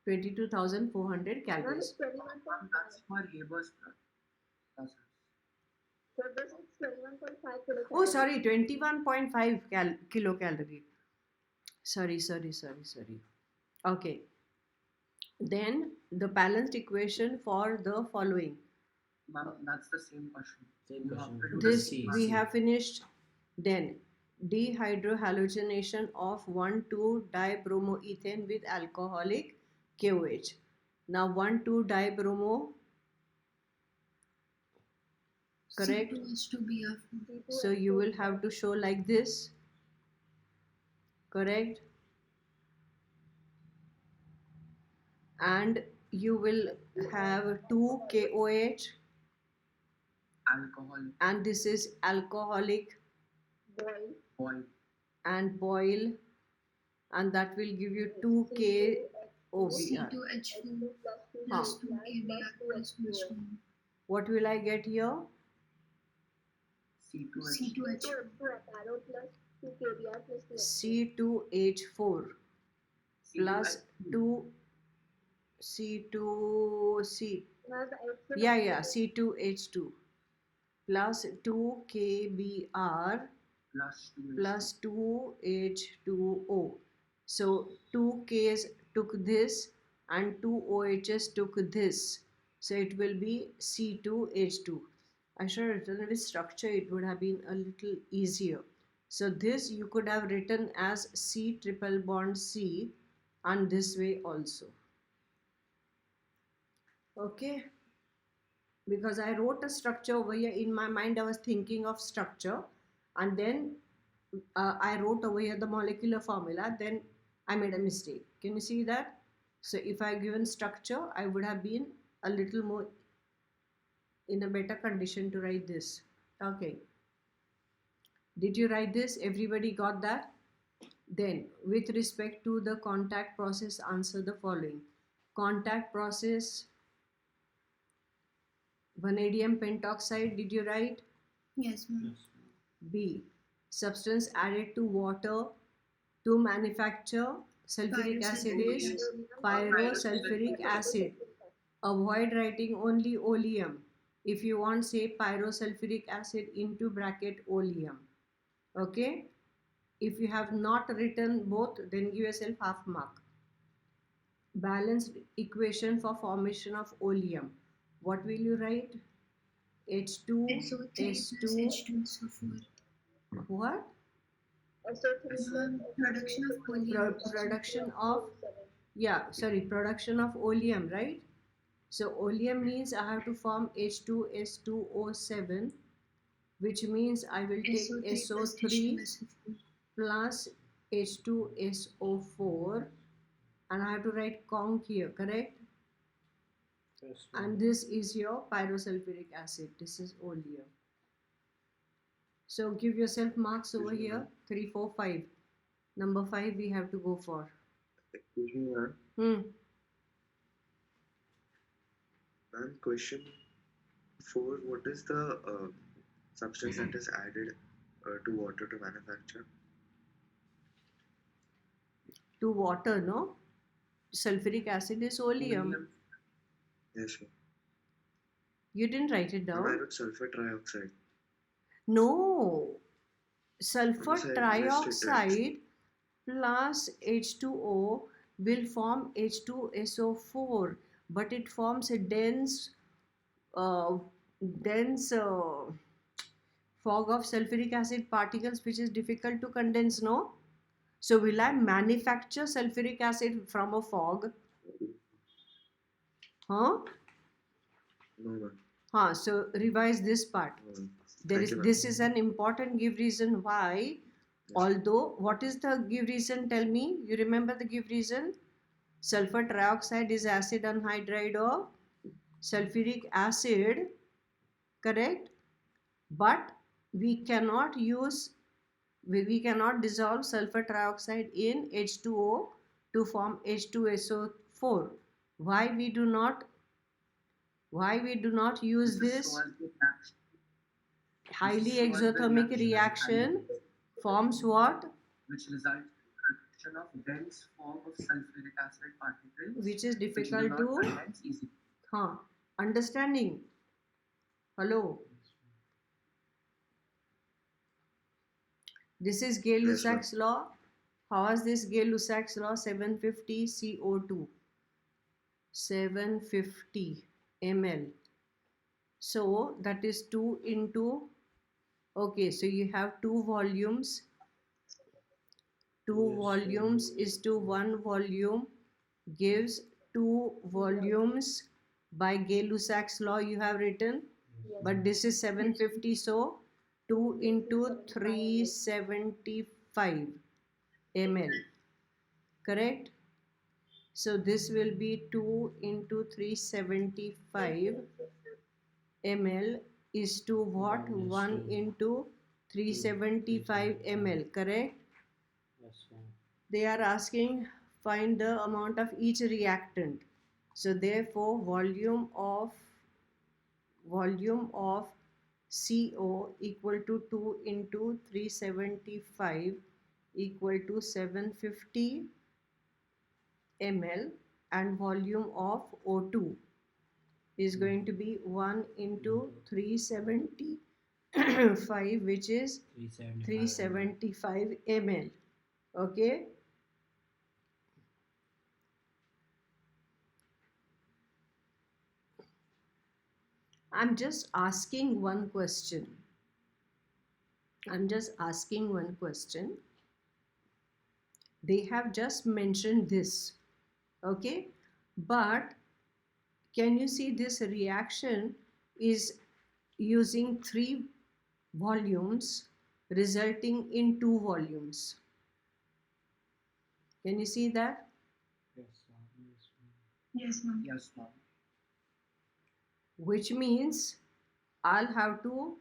22,400 calories. That's for Haber's process. So this is 21.5 kilocalories. Oh, sorry, 21.5 kilocalorie. Sorry. Okay. Then the balanced equation for the following. Ma'am, that's the same question. Same You have question. to do This C. we have finished. Then dehydrohalogenation of 1,2-dibromoethane with alcoholic KOH. Now 1,2-dibromo, correct? C2H2Br. So you will have to show like this, correct? And you will have 2 KOH, Alcohol, and this is alcoholic Boil. boil, and boil, and that will give you 2 KOBR. C2H2 plus 2 KBr plus 2H2O. What will I get here? C2H2. C2H2. Arrow plus 2 KBr plus 2 C2H4 plus C2H2. 2 C2C. Ma'am, H Yeah, C2H2 plus 2 KBr plus 2H2. plus 2H2O. So 2 Ks took this and 2 OHs took this. So it will be C2H2. I should have written with structure, it would have been a little easier. So this you could have written as C triple bond C and this way also. Okay, because I wrote a structure over here in my mind, I was thinking of structure and then I wrote over here the molecular formula, then I made a mistake. Can you see that? So if I given structure, I would have been a little more in a better condition to write this. Okay. Did you write this? Everybody got that? Then with respect to the contact process, answer the following. Contact process, vanadium pentoxide, did you write? Yes, ma'am. Yes. B. Substance added to water to manufacture sulfuric acid is pyrosulfuric acid. Avoid writing only oleum. If you want, say pyrosulfuric acid into bracket oleum. Okay? If you have not written both, then give yourself half mark. Balanced equation for formation of oleum. What will you write? H2, SO3 plus S2, H2SO4. what? Ma'am, production of oleum. Production of, yeah, sorry, production of oleum, right? So oleum means I have to form H2S2O7, which means I will take SO3 plus H2SO4 and I have to write conc here, correct? Yes, And this is your pyrosulfuric acid. This is oleum. So give yourself marks over here. 3, 4, 5. Number 5 we have to go for. Excuse me, ma'am. Hmm. Ma'am, question 4. What is the substance that is added to water to manufacture? To water, no? Sulfuric acid is oleum. Yes, ma'am. You didn't write it Ma'am, I down? wrote sulfur trioxide. No. Sulfur Yes, I missed it, trioxide plus H2O will form H2SO4, but it forms a dense fog of sulfuric acid particles which is difficult to condense, no? So will I manufacture sulfuric acid from a fog? Huh? No, ma'am. So revise this part. No, ma'am. There Thank is you, ma'am. this is an important give reason why. Yes. Although, what is the give reason? Tell me. You remember the give reason? Sulfur trioxide is acid anhydride of sulfuric acid, correct? But we cannot dissolve sulfur trioxide in H2O to form H2SO4. Why we do not use this? So as the reaction, Highly so as the exothermic reaction is reaction forms what? which results in production of dense form of sulfuric acid particles, Which is which do difficult not to condense easily. understanding. Hello. This is Gay-Lussac's law. How is this Gay-Lussac's law? 750 CO2. 750 ml. So that is 2 into, okay, so you have 2 volumes. 2 volumes is to 1 volume gives 2 volumes by Gay-Lussac's law you have written. But this is 750, so 2 into 375 ml, correct? So this will be 2 into 375 ml is to what? 1 into 375 ml, correct? Yes, ma'am. They are asking find the amount of each reactant. So therefore volume of CO equal to 2 into 375 equal to 750 ml, and volume of O2 is going to be 1 into 375 which is 375 ml. Okay. I'm just asking one question. They have just mentioned this. Okay. But can you see this reaction is using 3 volumes resulting in 2 volumes? Can you see that? Yes, ma'am. Yes, ma'am. Which means I'll have to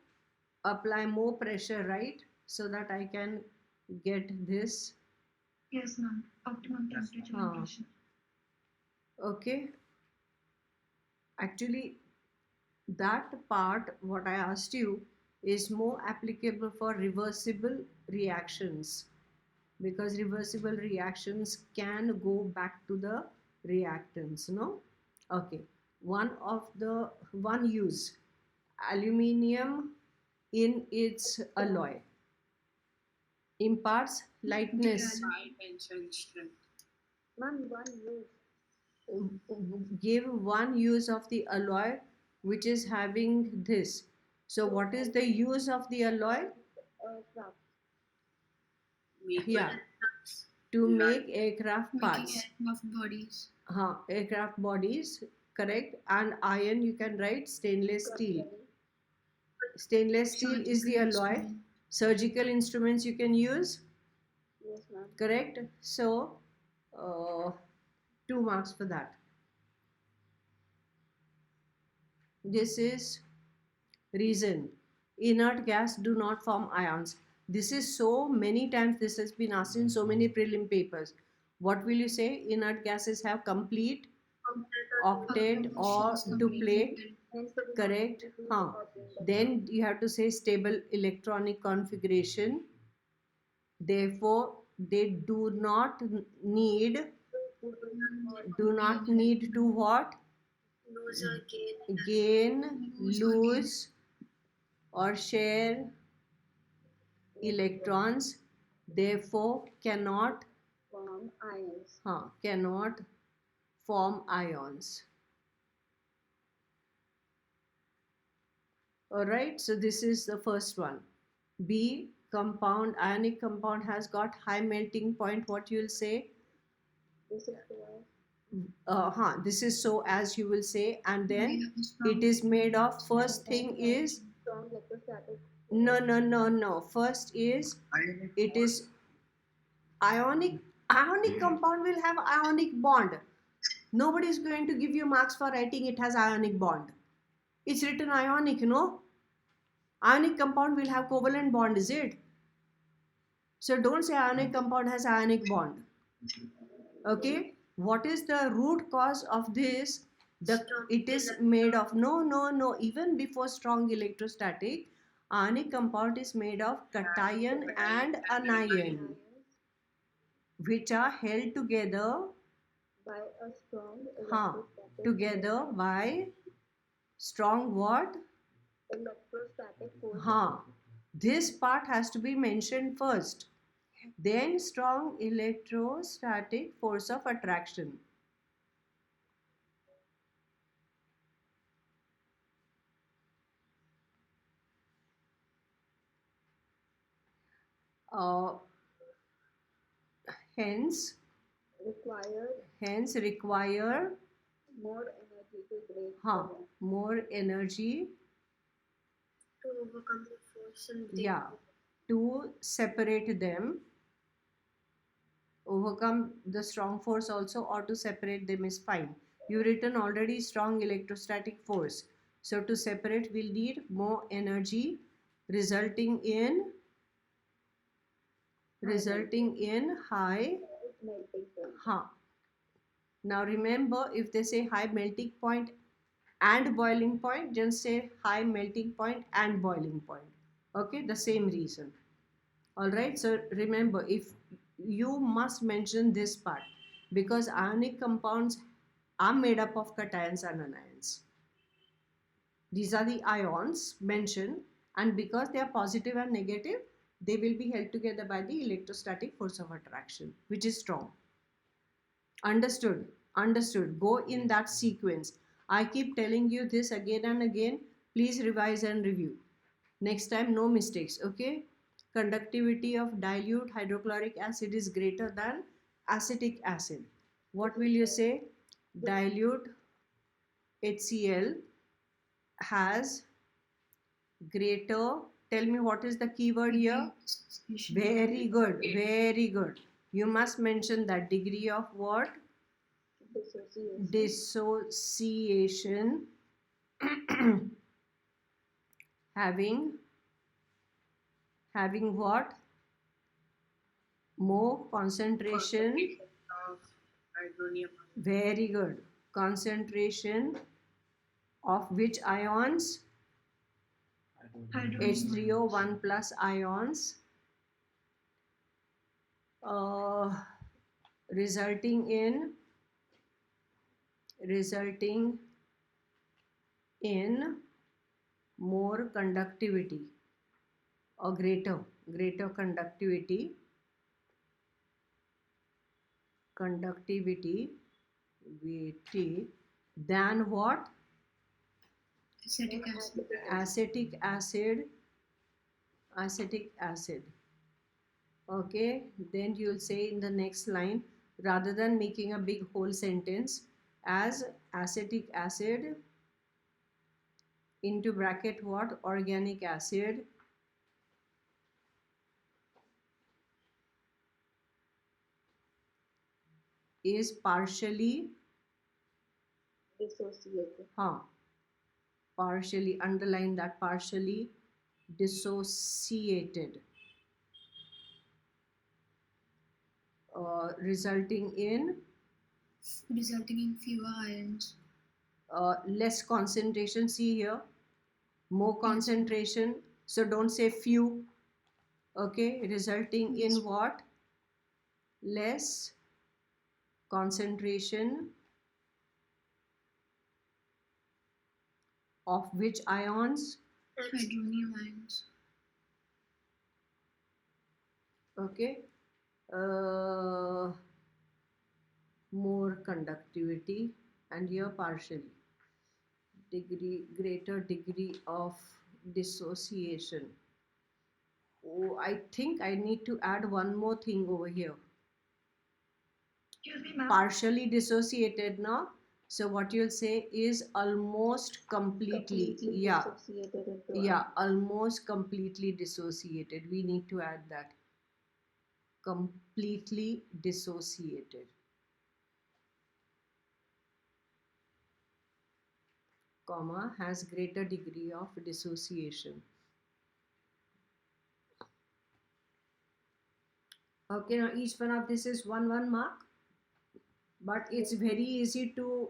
apply more pressure, right? So that I can get this. Yes, ma'am. Optimum Yes, temperature ma'am. and pressure. Okay. Actually, that part, what I asked you, is more applicable for reversible reactions, because reversible reactions can go back to the reactants, no? Okay. One use, aluminium in its alloy imparts lightness. High tensile strength. Ma'am, one use. Give one use of the alloy which is having this. So what is the use of the alloy? Craft. Yeah, to make aircraft Making parts. aircraft bodies. Aircraft bodies, correct. And iron, you can write stainless steel. Stainless steel is the Surgical alloy. instrument. Surgical instruments you can use, Yes, ma'am. correct. So 2 marks for that. This is reason. Inert gas do not form ions. This is so many times this has been asked in so many prelim papers. What will you say? Inert gases have complete octet or duplet, Hence, it is correct. not completely Then you have to say stable electronic configuration. Therefore, they do not need to what? Lose or gain. Gain, lose or share electrons, therefore cannot form ions. cannot form ions. Alright, so this is the first one. B, compound, ionic compound has got high melting point. What you will say? This is why. This is so as you will say, and then it is made of, first thing is, Strong electrostatic. no. First is, it is ionic compound will have ionic bond. Nobody is going to give you marks for writing it has ionic bond. It's written ionic, ionic compound will have covalent bond, is it? So don't say ionic compound has ionic bond. Okay, what is the root cause of this? It is made of, no, even before strong electrostatic, ionic compound is made of cation and anion, which are held together By a strong electrostatic together by strong what? electrostatic force. This part has to be mentioned first. Then strong electrostatic force of attraction. Hence require More energy to break more energy To overcome the force and to separate them. Overcome the strong force also, or to separate them is fine. You written already strong electrostatic force. So to separate we'll need more energy, resulting in high melting point. Now remember, if they say high melting point, and boiling point, just say high melting point and boiling point. Okay, the same reason. All right, so remember, if you must mention this part, because ionic compounds are made up of cations and anions. These are the ions mentioned, and because they are positive and negative, they will be held together by the electrostatic force of attraction, which is strong. Understood? Understood. Go in that sequence. I keep telling you this again and again. Please revise and review. Next time, no mistakes, okay? Conductivity of dilute hydrochloric acid is greater than acetic acid. What will you say? Dilute HCl has greater, tell me what is the keyword here? Very good, very good. You must mention that degree of what? Dissociation. Dissociation having what? More concentration. Of hydronium. Very good. Concentration of which ions? H3O 1 plus ions, resulting in more conductivity or greater conductivity than what? Acetic acid. Acetic acid. Okay, then you'll say in the next line, rather than making a big whole sentence, as acetic acid into bracket what? Organic acid is partially Dissociated. Partially, underline that, partially dissociated, resulting in Fewer ions. less concentration. See here, more concentration, so don't say few. Okay, resulting in what? Less concentration of which ions? Hydronium ions. Okay, more conductivity, and here partially greater degree of dissociation. Oh, I think I need to add one more thing over here. Excuse me, ma'am. Partially dissociated now, so what you'll say is almost completely. Yeah, Dissociated into yeah, almost completely dissociated. We need to add that. Completely dissociated. Comma, has greater degree of dissociation. Okay, now each one of this is one mark, but it's very easy to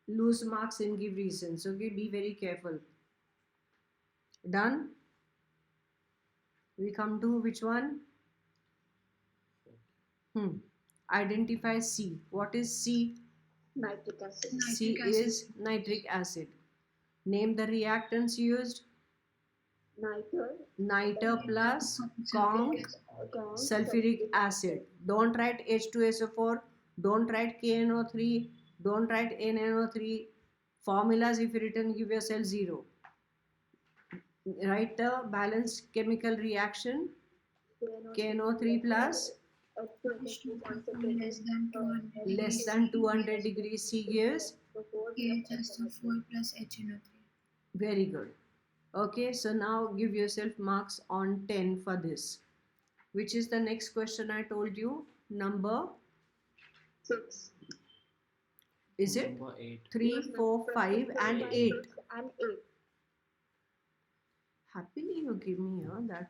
lose marks and give reasons. Okay, be very careful. Done? We come to which one? Identify C. What is C? nitric acid. C is nitric acid. Name the reactants used. Niter plus conc sulfuric acid. Don't write H2SO4. Don't write KNO3. Don't write NNO3. Formulas, if you written, give yourself 0. Write the balanced chemical reaction. KNO3 plus less than 200 degrees C gives KHSO4 plus HNO3. very good. Okay, so now give yourself marks on 10 for this. Which is the next question I told you? Number 6. Is it? Number 8. 3, 4, 5 and 8. And 8. Happily you give me that.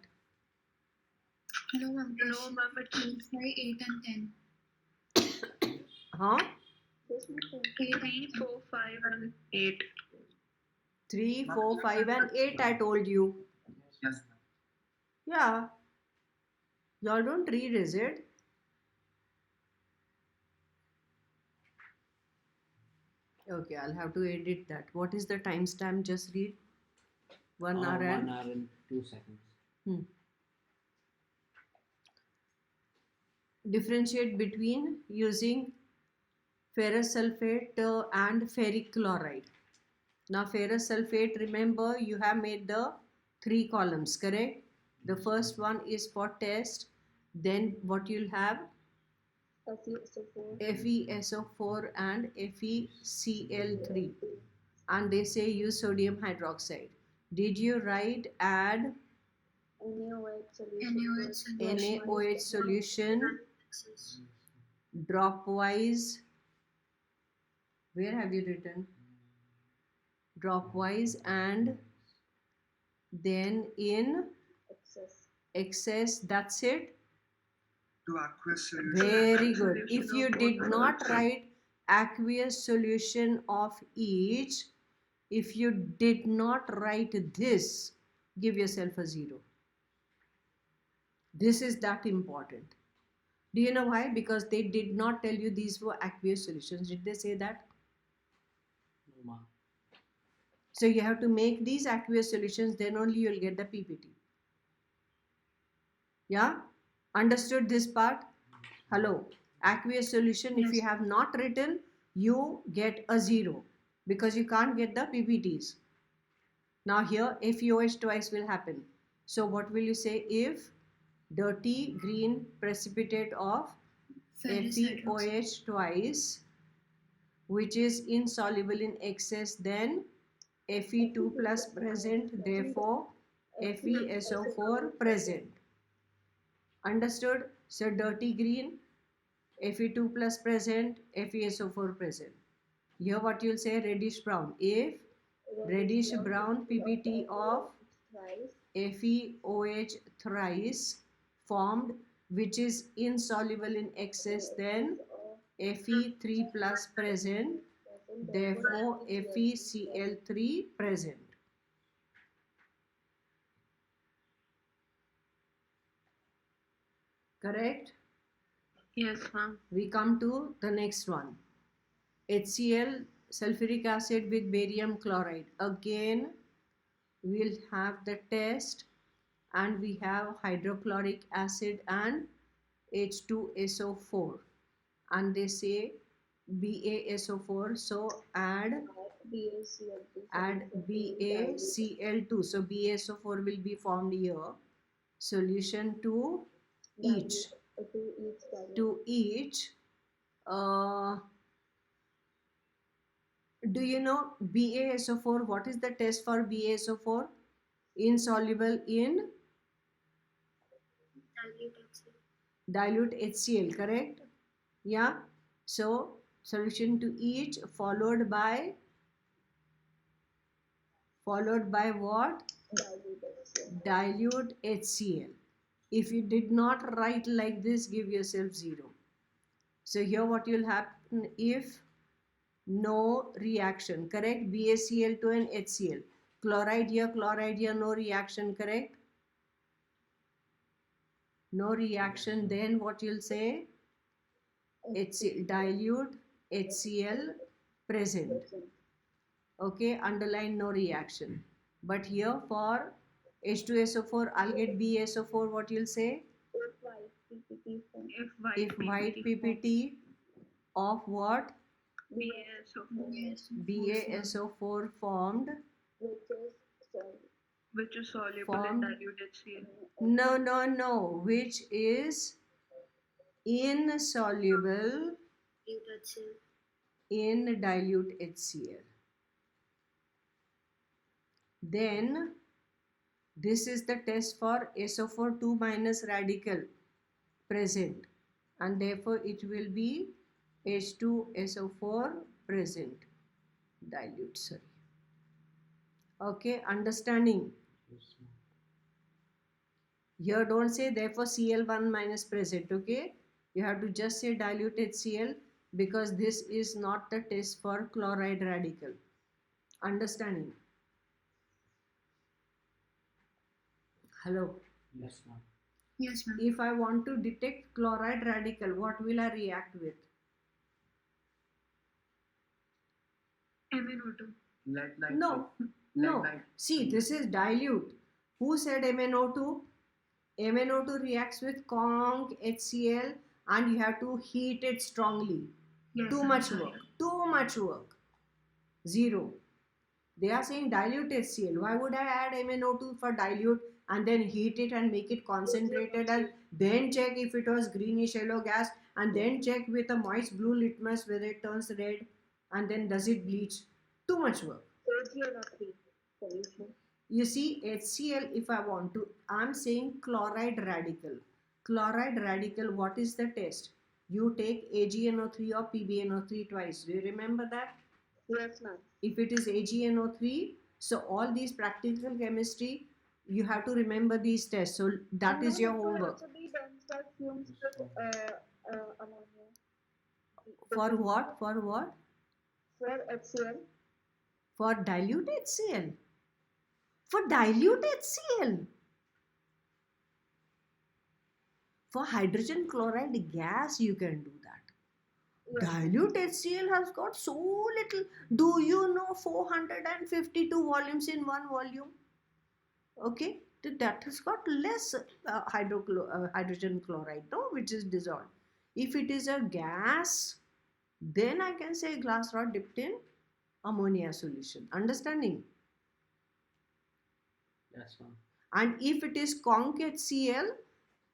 No, ma'am. No, ma'am. But 8 and 10. Huh? 3, 8 and 4, 5 and 8. 3, 4, 5 and 8 I told you. Yes, ma'am. Yeah. Y'all don't read, is it? Okay, I'll have to edit that. What is the timestamp? Just read. 1 hour 1 and... hour and 2 seconds. Differentiate between using ferrous sulfate and ferric chloride. Now ferrous sulfate, remember you have made the 3 columns, correct? The first one is for test. Then what you'll have? FeSO4. FeSO4 and FeCl3. And they say use sodium hydroxide. Did you write add NaOH solution Excess. dropwise? Where have you written? Dropwise and then in excess. That's it. To aqueous solution. Very good. If you did not write aqueous solution of each, if you did not write this, give yourself a 0. This is that important. Do you know why? Because they did not tell you these were aqueous solutions. Did they say that? No, ma'am. So you have to make these aqueous solutions, then only you'll get the PPT. Yeah? Understood this part? Hello. Aqueous solution, if you have not written, you get a 0 because you can't get the PPTs. Now here FeOH twice will happen. So what will you say? If dirty green precipitate of Ferrous FeOH twice, which is insoluble in excess, then Fe2 plus present, therefore FeSO4 present. Understood? So dirty green, Fe2 plus present, FeSO4 present. Here what you'll say, reddish brown. If reddish brown PPT of FeOH thrice formed, which is insoluble in excess, then Fe3 plus present, therefore FeCl3 present. Correct? Yes, ma'am. We come to the next one. HCl sulfuric acid with barium chloride. Again, we'll have the test and we have hydrochloric acid and H2SO4 and they say BaSO4, so add BaCl2, so BaSO4 will be formed here. Solution to each do you know BaSO4? What is the test for BaSO4? Insoluble in dilute HCl, correct? Yeah. So solution to each followed by what? Dilute HCl. If you did not write like this, give yourself 0. So here what will happen if no reaction, correct? BaCl2 and HCl. Chloride here, no reaction, correct? No reaction, then what you'll say? HCl, dilute HCl present. Okay, underline no reaction. But here for H2SO4, I'll get BaSO4, what you'll say? If white PPT of what? BaSO4 formed, which is soluble Formed. in dilute HCl. no, which is insoluble in dilute HCl. Then this is the test for SO4 2 minus radical present and therefore it will be H2SO4 present dilute, sorry. Okay, understanding? Yes, ma'am. Here don't say therefore Cl1 minus present, okay? You have to just say dilute HCl because this is not the test for chloride radical. Understanding? Hello. Yes, ma'am. Yes, ma'am. If I want to detect chloride radical, what will I react with? MnO2. Lead nitrate. No, Lead no. nitrate. See, this is dilute. Who said MnO2? MnO2 reacts with conc HCl and you have to heat it strongly. Yes, Too ma'am. much work. Too much work. Zero. They are saying dilute HCl. Why would I add MnO2 for dilute and then heat it and make it concentrated and then check if it was greenish yellow gas and then check with a moist blue litmus whether it turns red and then does it bleach? Too much work. AgNO3 solution. You see, HCl, if I want to, I'm saying chloride radical. Chloride radical, what is the test? You take AgNO3 or PbNO3 twice. Do you remember that? Yes, ma'am. If it is AgNO3, so all these practical chemistry, you have to remember these tests. So that is your homework. Also be dense by fumes with ammonia. For what? For what? For HCl. For dilute HCl. For dilute HCl. For hydrogen chloride gas, you can do that. Yes. Dilute HCl has got so little. Do you know 452 volumes in one volume? Okay, that has got less hydrogen chloride, no, which is dissolved. If it is a gas, then I can say glass rod dipped in ammonia solution. Understanding? Yes, ma'am. And if it is conc HCl,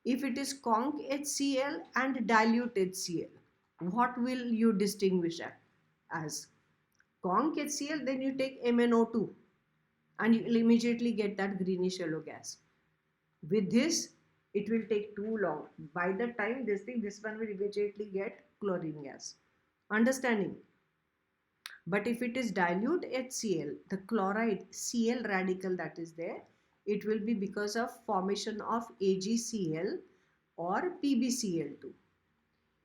if it is conc HCl and dilute HCl, what will you distinguish as? Conc HCl, then you take MnO2 and you will immediately get that greenish yellow gas. With this, it will take too long. By the time this one will immediately get chlorine gas. Understanding? But if it is dilute HCl, the chloride Cl radical that is there, it will be because of formation of AgCl or PbCl2.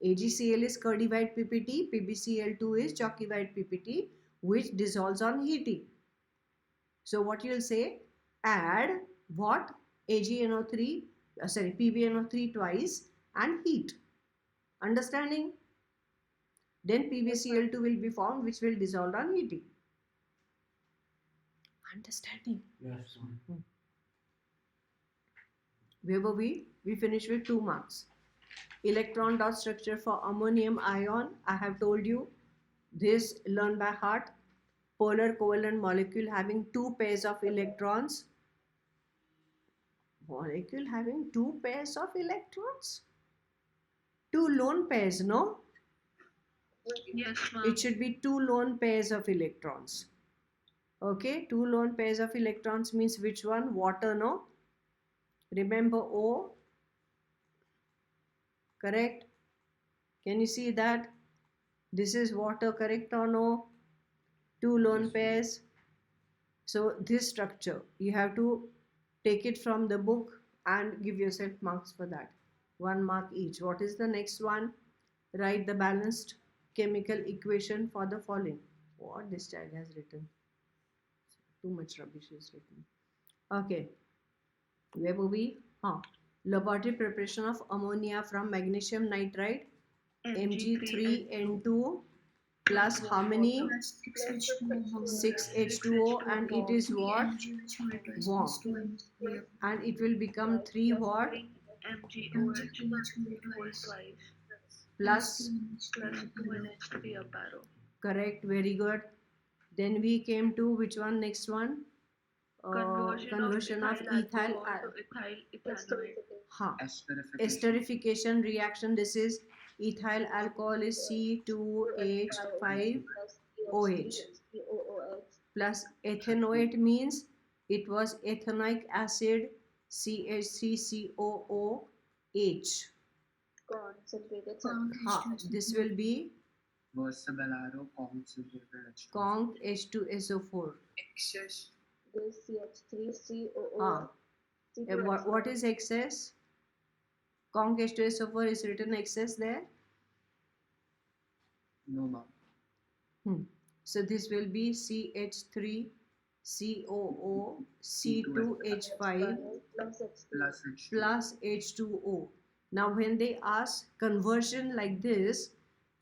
AgCl is Kurdy white PPT, PbCl2 is chalky white PPT, which dissolves on heating. So what you'll say, add what? AgNO3, PbNO3 twice and heat. Understanding? Then PbCl2 will be formed, which will dissolve on heating. Understanding? Yes, ma'am. Where were we? We finished with 2 marks. Electron dot structure for ammonium ion. I have told you this, learn by heart. Polar covalent molecule having 2 pairs of electrons. Molecule having 2 pairs of electrons? 2 lone pairs, no? Yes, ma'am. It should be 2 lone pairs of electrons. Okay, 2 lone pairs of electrons means which one? Water, no? Remember O? Correct? Can you see that? This is water, correct or no? 2 lone Yes, pairs. So this structure, you have to take it from the book and give yourself marks for that. 1 mark each. What is the next one? Write the balanced chemical equation for the following. What this child has written? Too much rubbish is written. Okay. Where were we? Laboratory preparation of ammonia from magnesium nitride, Mg3N2 plus how many? 6H2O, and it is what? Warm. And it will become 3 what? Plus, correct, very good. Then we came to which one? Next one? Conversion of ethyl esterification reaction. This is ethyl alcohol is C2H5OH plus ethanoate means it was ethanoic acid CH3COOH. Concentrated This will be Versabellaro concentrated H2. conc H2SO4. Excess. This CH3COO. What is excess? Conc H2SO4 is written excess there. No, ma'am. So this will be CH3 COO, C2H5 plus H2. plus H2. plus H2O. Now when they ask conversion like this,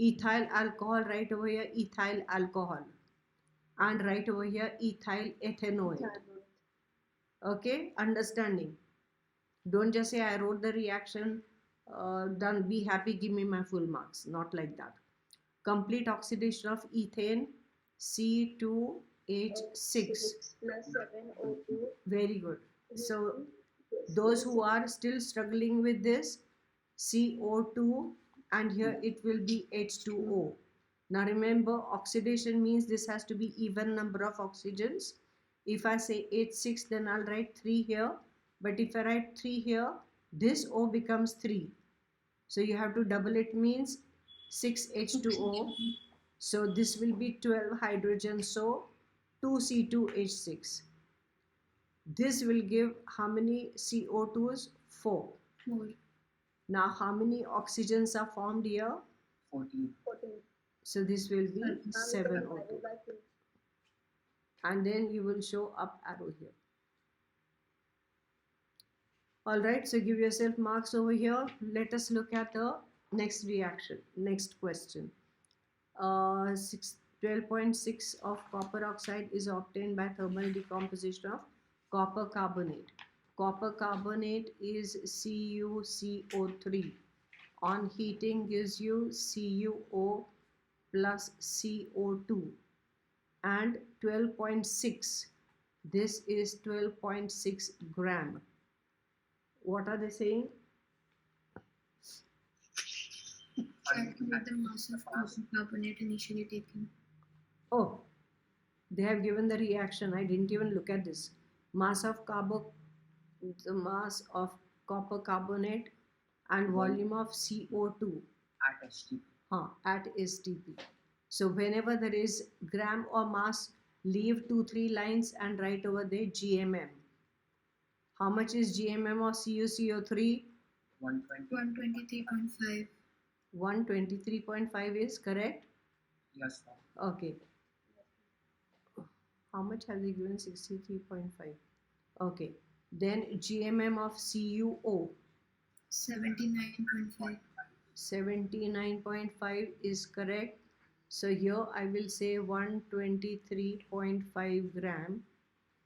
ethyl alcohol, right over here ethyl alcohol, and right over here ethyl ethanoate. Okay, understanding? Don't just say I wrote the reaction, done, be happy, give me my full marks. Not like that. Complete oxidation of ethane, C2H6. Plus 7O2. Very good. So those who are still struggling with this, CO2, and here it will be H2O. Now remember, oxidation means this has to be even number of oxygens. If I say H6, then I'll write 3 here. But if I write 3 here, this O becomes 3. So you have to double it, means 6H2O. So this will be 12 hydrogen, so 2C2H6. This will give how many CO2s? 4. 4. Now how many oxygens are formed here? 14. 14. So this will be Seven. 7O2. And then you will show up arrow here. Alright, so give yourself marks over here. Let us look at the next reaction, next question. 12.6 of copper oxide is obtained by thermal decomposition of copper carbonate. Copper carbonate is CuCO3. On heating gives you CuO plus CO2 and 12.6. This is 12.6 gram. What are they saying? Calculate the mass of copper carbonate initially taken. Oh, they have given the reaction. I didn't even look at this. Mass of the mass of copper carbonate and volume of CO2 At STP. at STP. So whenever there is gram or mass, leave 2-3 lines and write over there GMM. How much is GMM of CuCO3? 120. 123.5. 123.5 is correct? Yes, ma'am. Okay. How much have they given? 63.5. Okay. Then GMM of CuO. 79.5. 79.5 is correct. So here I will say 123.5 gram,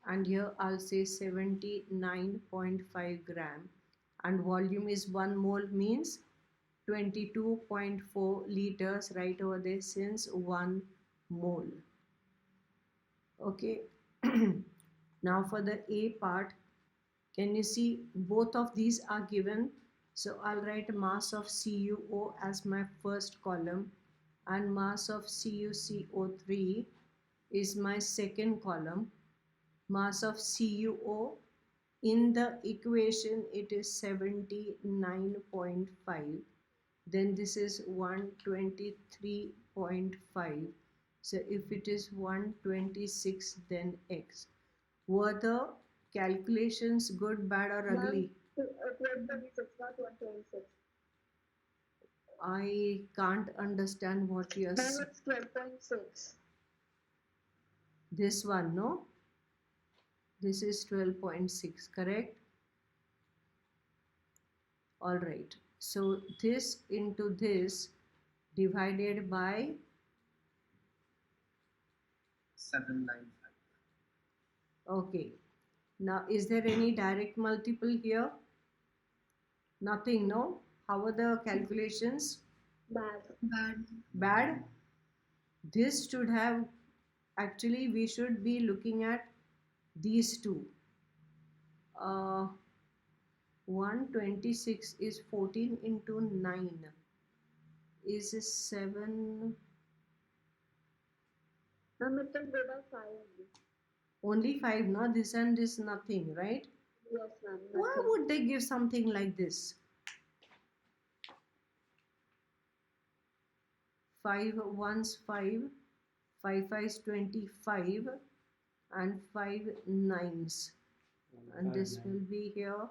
and here I'll say 79.5 gram, and volume is 1 mole, means 22.4 liters right over there, since 1 mole. Okay. Now for the A part, can you see both of these are given? So I'll write mass of CuO as my first column, and mass of CuCO3 is my second column. Mass of CuO, in the equation it is 79.5. Then this is 123.5. So if it is 126, then X. Were the calculations good, bad, or ugly? 126, not 126. I can't understand what you are Ma'am, saying. it's 12.6. This one, no? This is 12.6, correct? All right. So this into this divided by 795. okay. Now is there any direct multiple here? Nothing, no? How are the calculations? Bad. Bad. Bad? This should have, actually we should be looking at these two. 126 is 14 into 9 is 7. Ma'am, it can go by 5 only. Only 5, no? This and this nothing, right? Yes, ma'am. Why nothing. would they give something like this? 5 ones 5, 5 5s 25, and 5 9s. And this will be here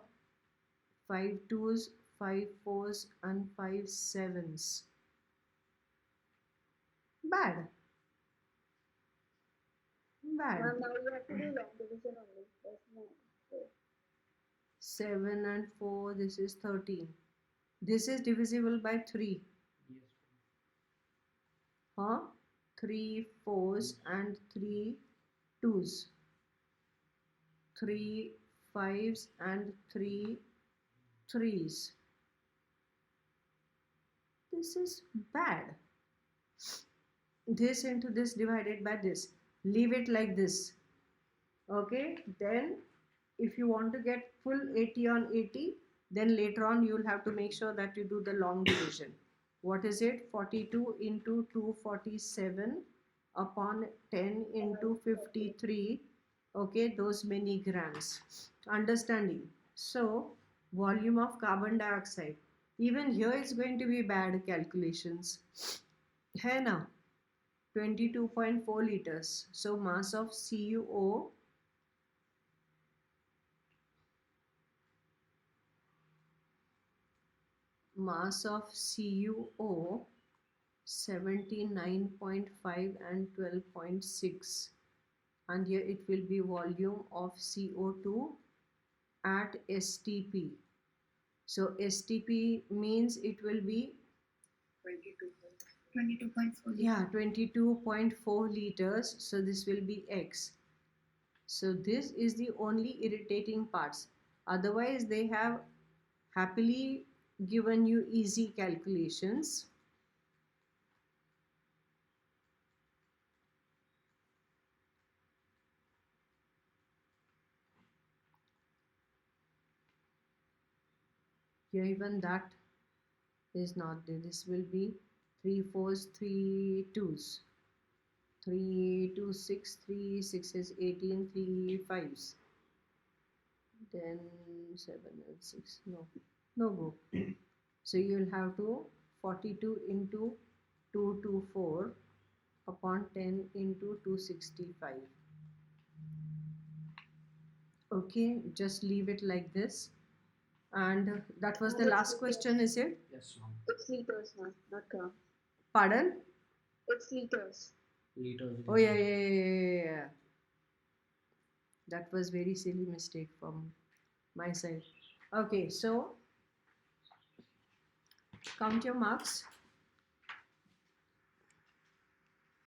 5 2s, 5 4s, and 5 7s. Bad. Bad. Ma'am, now you have to do long division only. There's no. So, 7 and 4, this is 13. This is divisible by 3. Yes. Huh? 3 fours and 3 twos. 3 fives and 3 threes. This is bad. This into this divided by this. Leave it like this. Okay, then if you want to get full 80 on 80, then later on you'll have to make sure that you do the long division. What is it? 42 into 247 upon 10 into 53. Okay, those many grams. Understanding? So, volume of carbon dioxide. Even here is going to be bad calculations. है ना? 22.4 liters. So, mass of CuO mass of CuO 79.5 and 12.6, and here it will be volume of CO2 at STP. So STP means it will be 22.4. yeah 22.4 liters. So this will be X. So this is the only irritating parts. Otherwise they have happily given you easy calculations. Here even that is not there. This will be 3 fours, 3 twos. 3 2 6, 3 6s 18, 3 5s. Then 7 and 6. No go. So you will have to 42 into 224 upon 10 into 265. Okay, just leave it like this. And that was the last question, is it? Yes, ma'am. it's liters, ma'am, not grams. Pardon? It's liters. Liters. Oh yeah. That was very silly mistake from my side. Okay, so count your marks.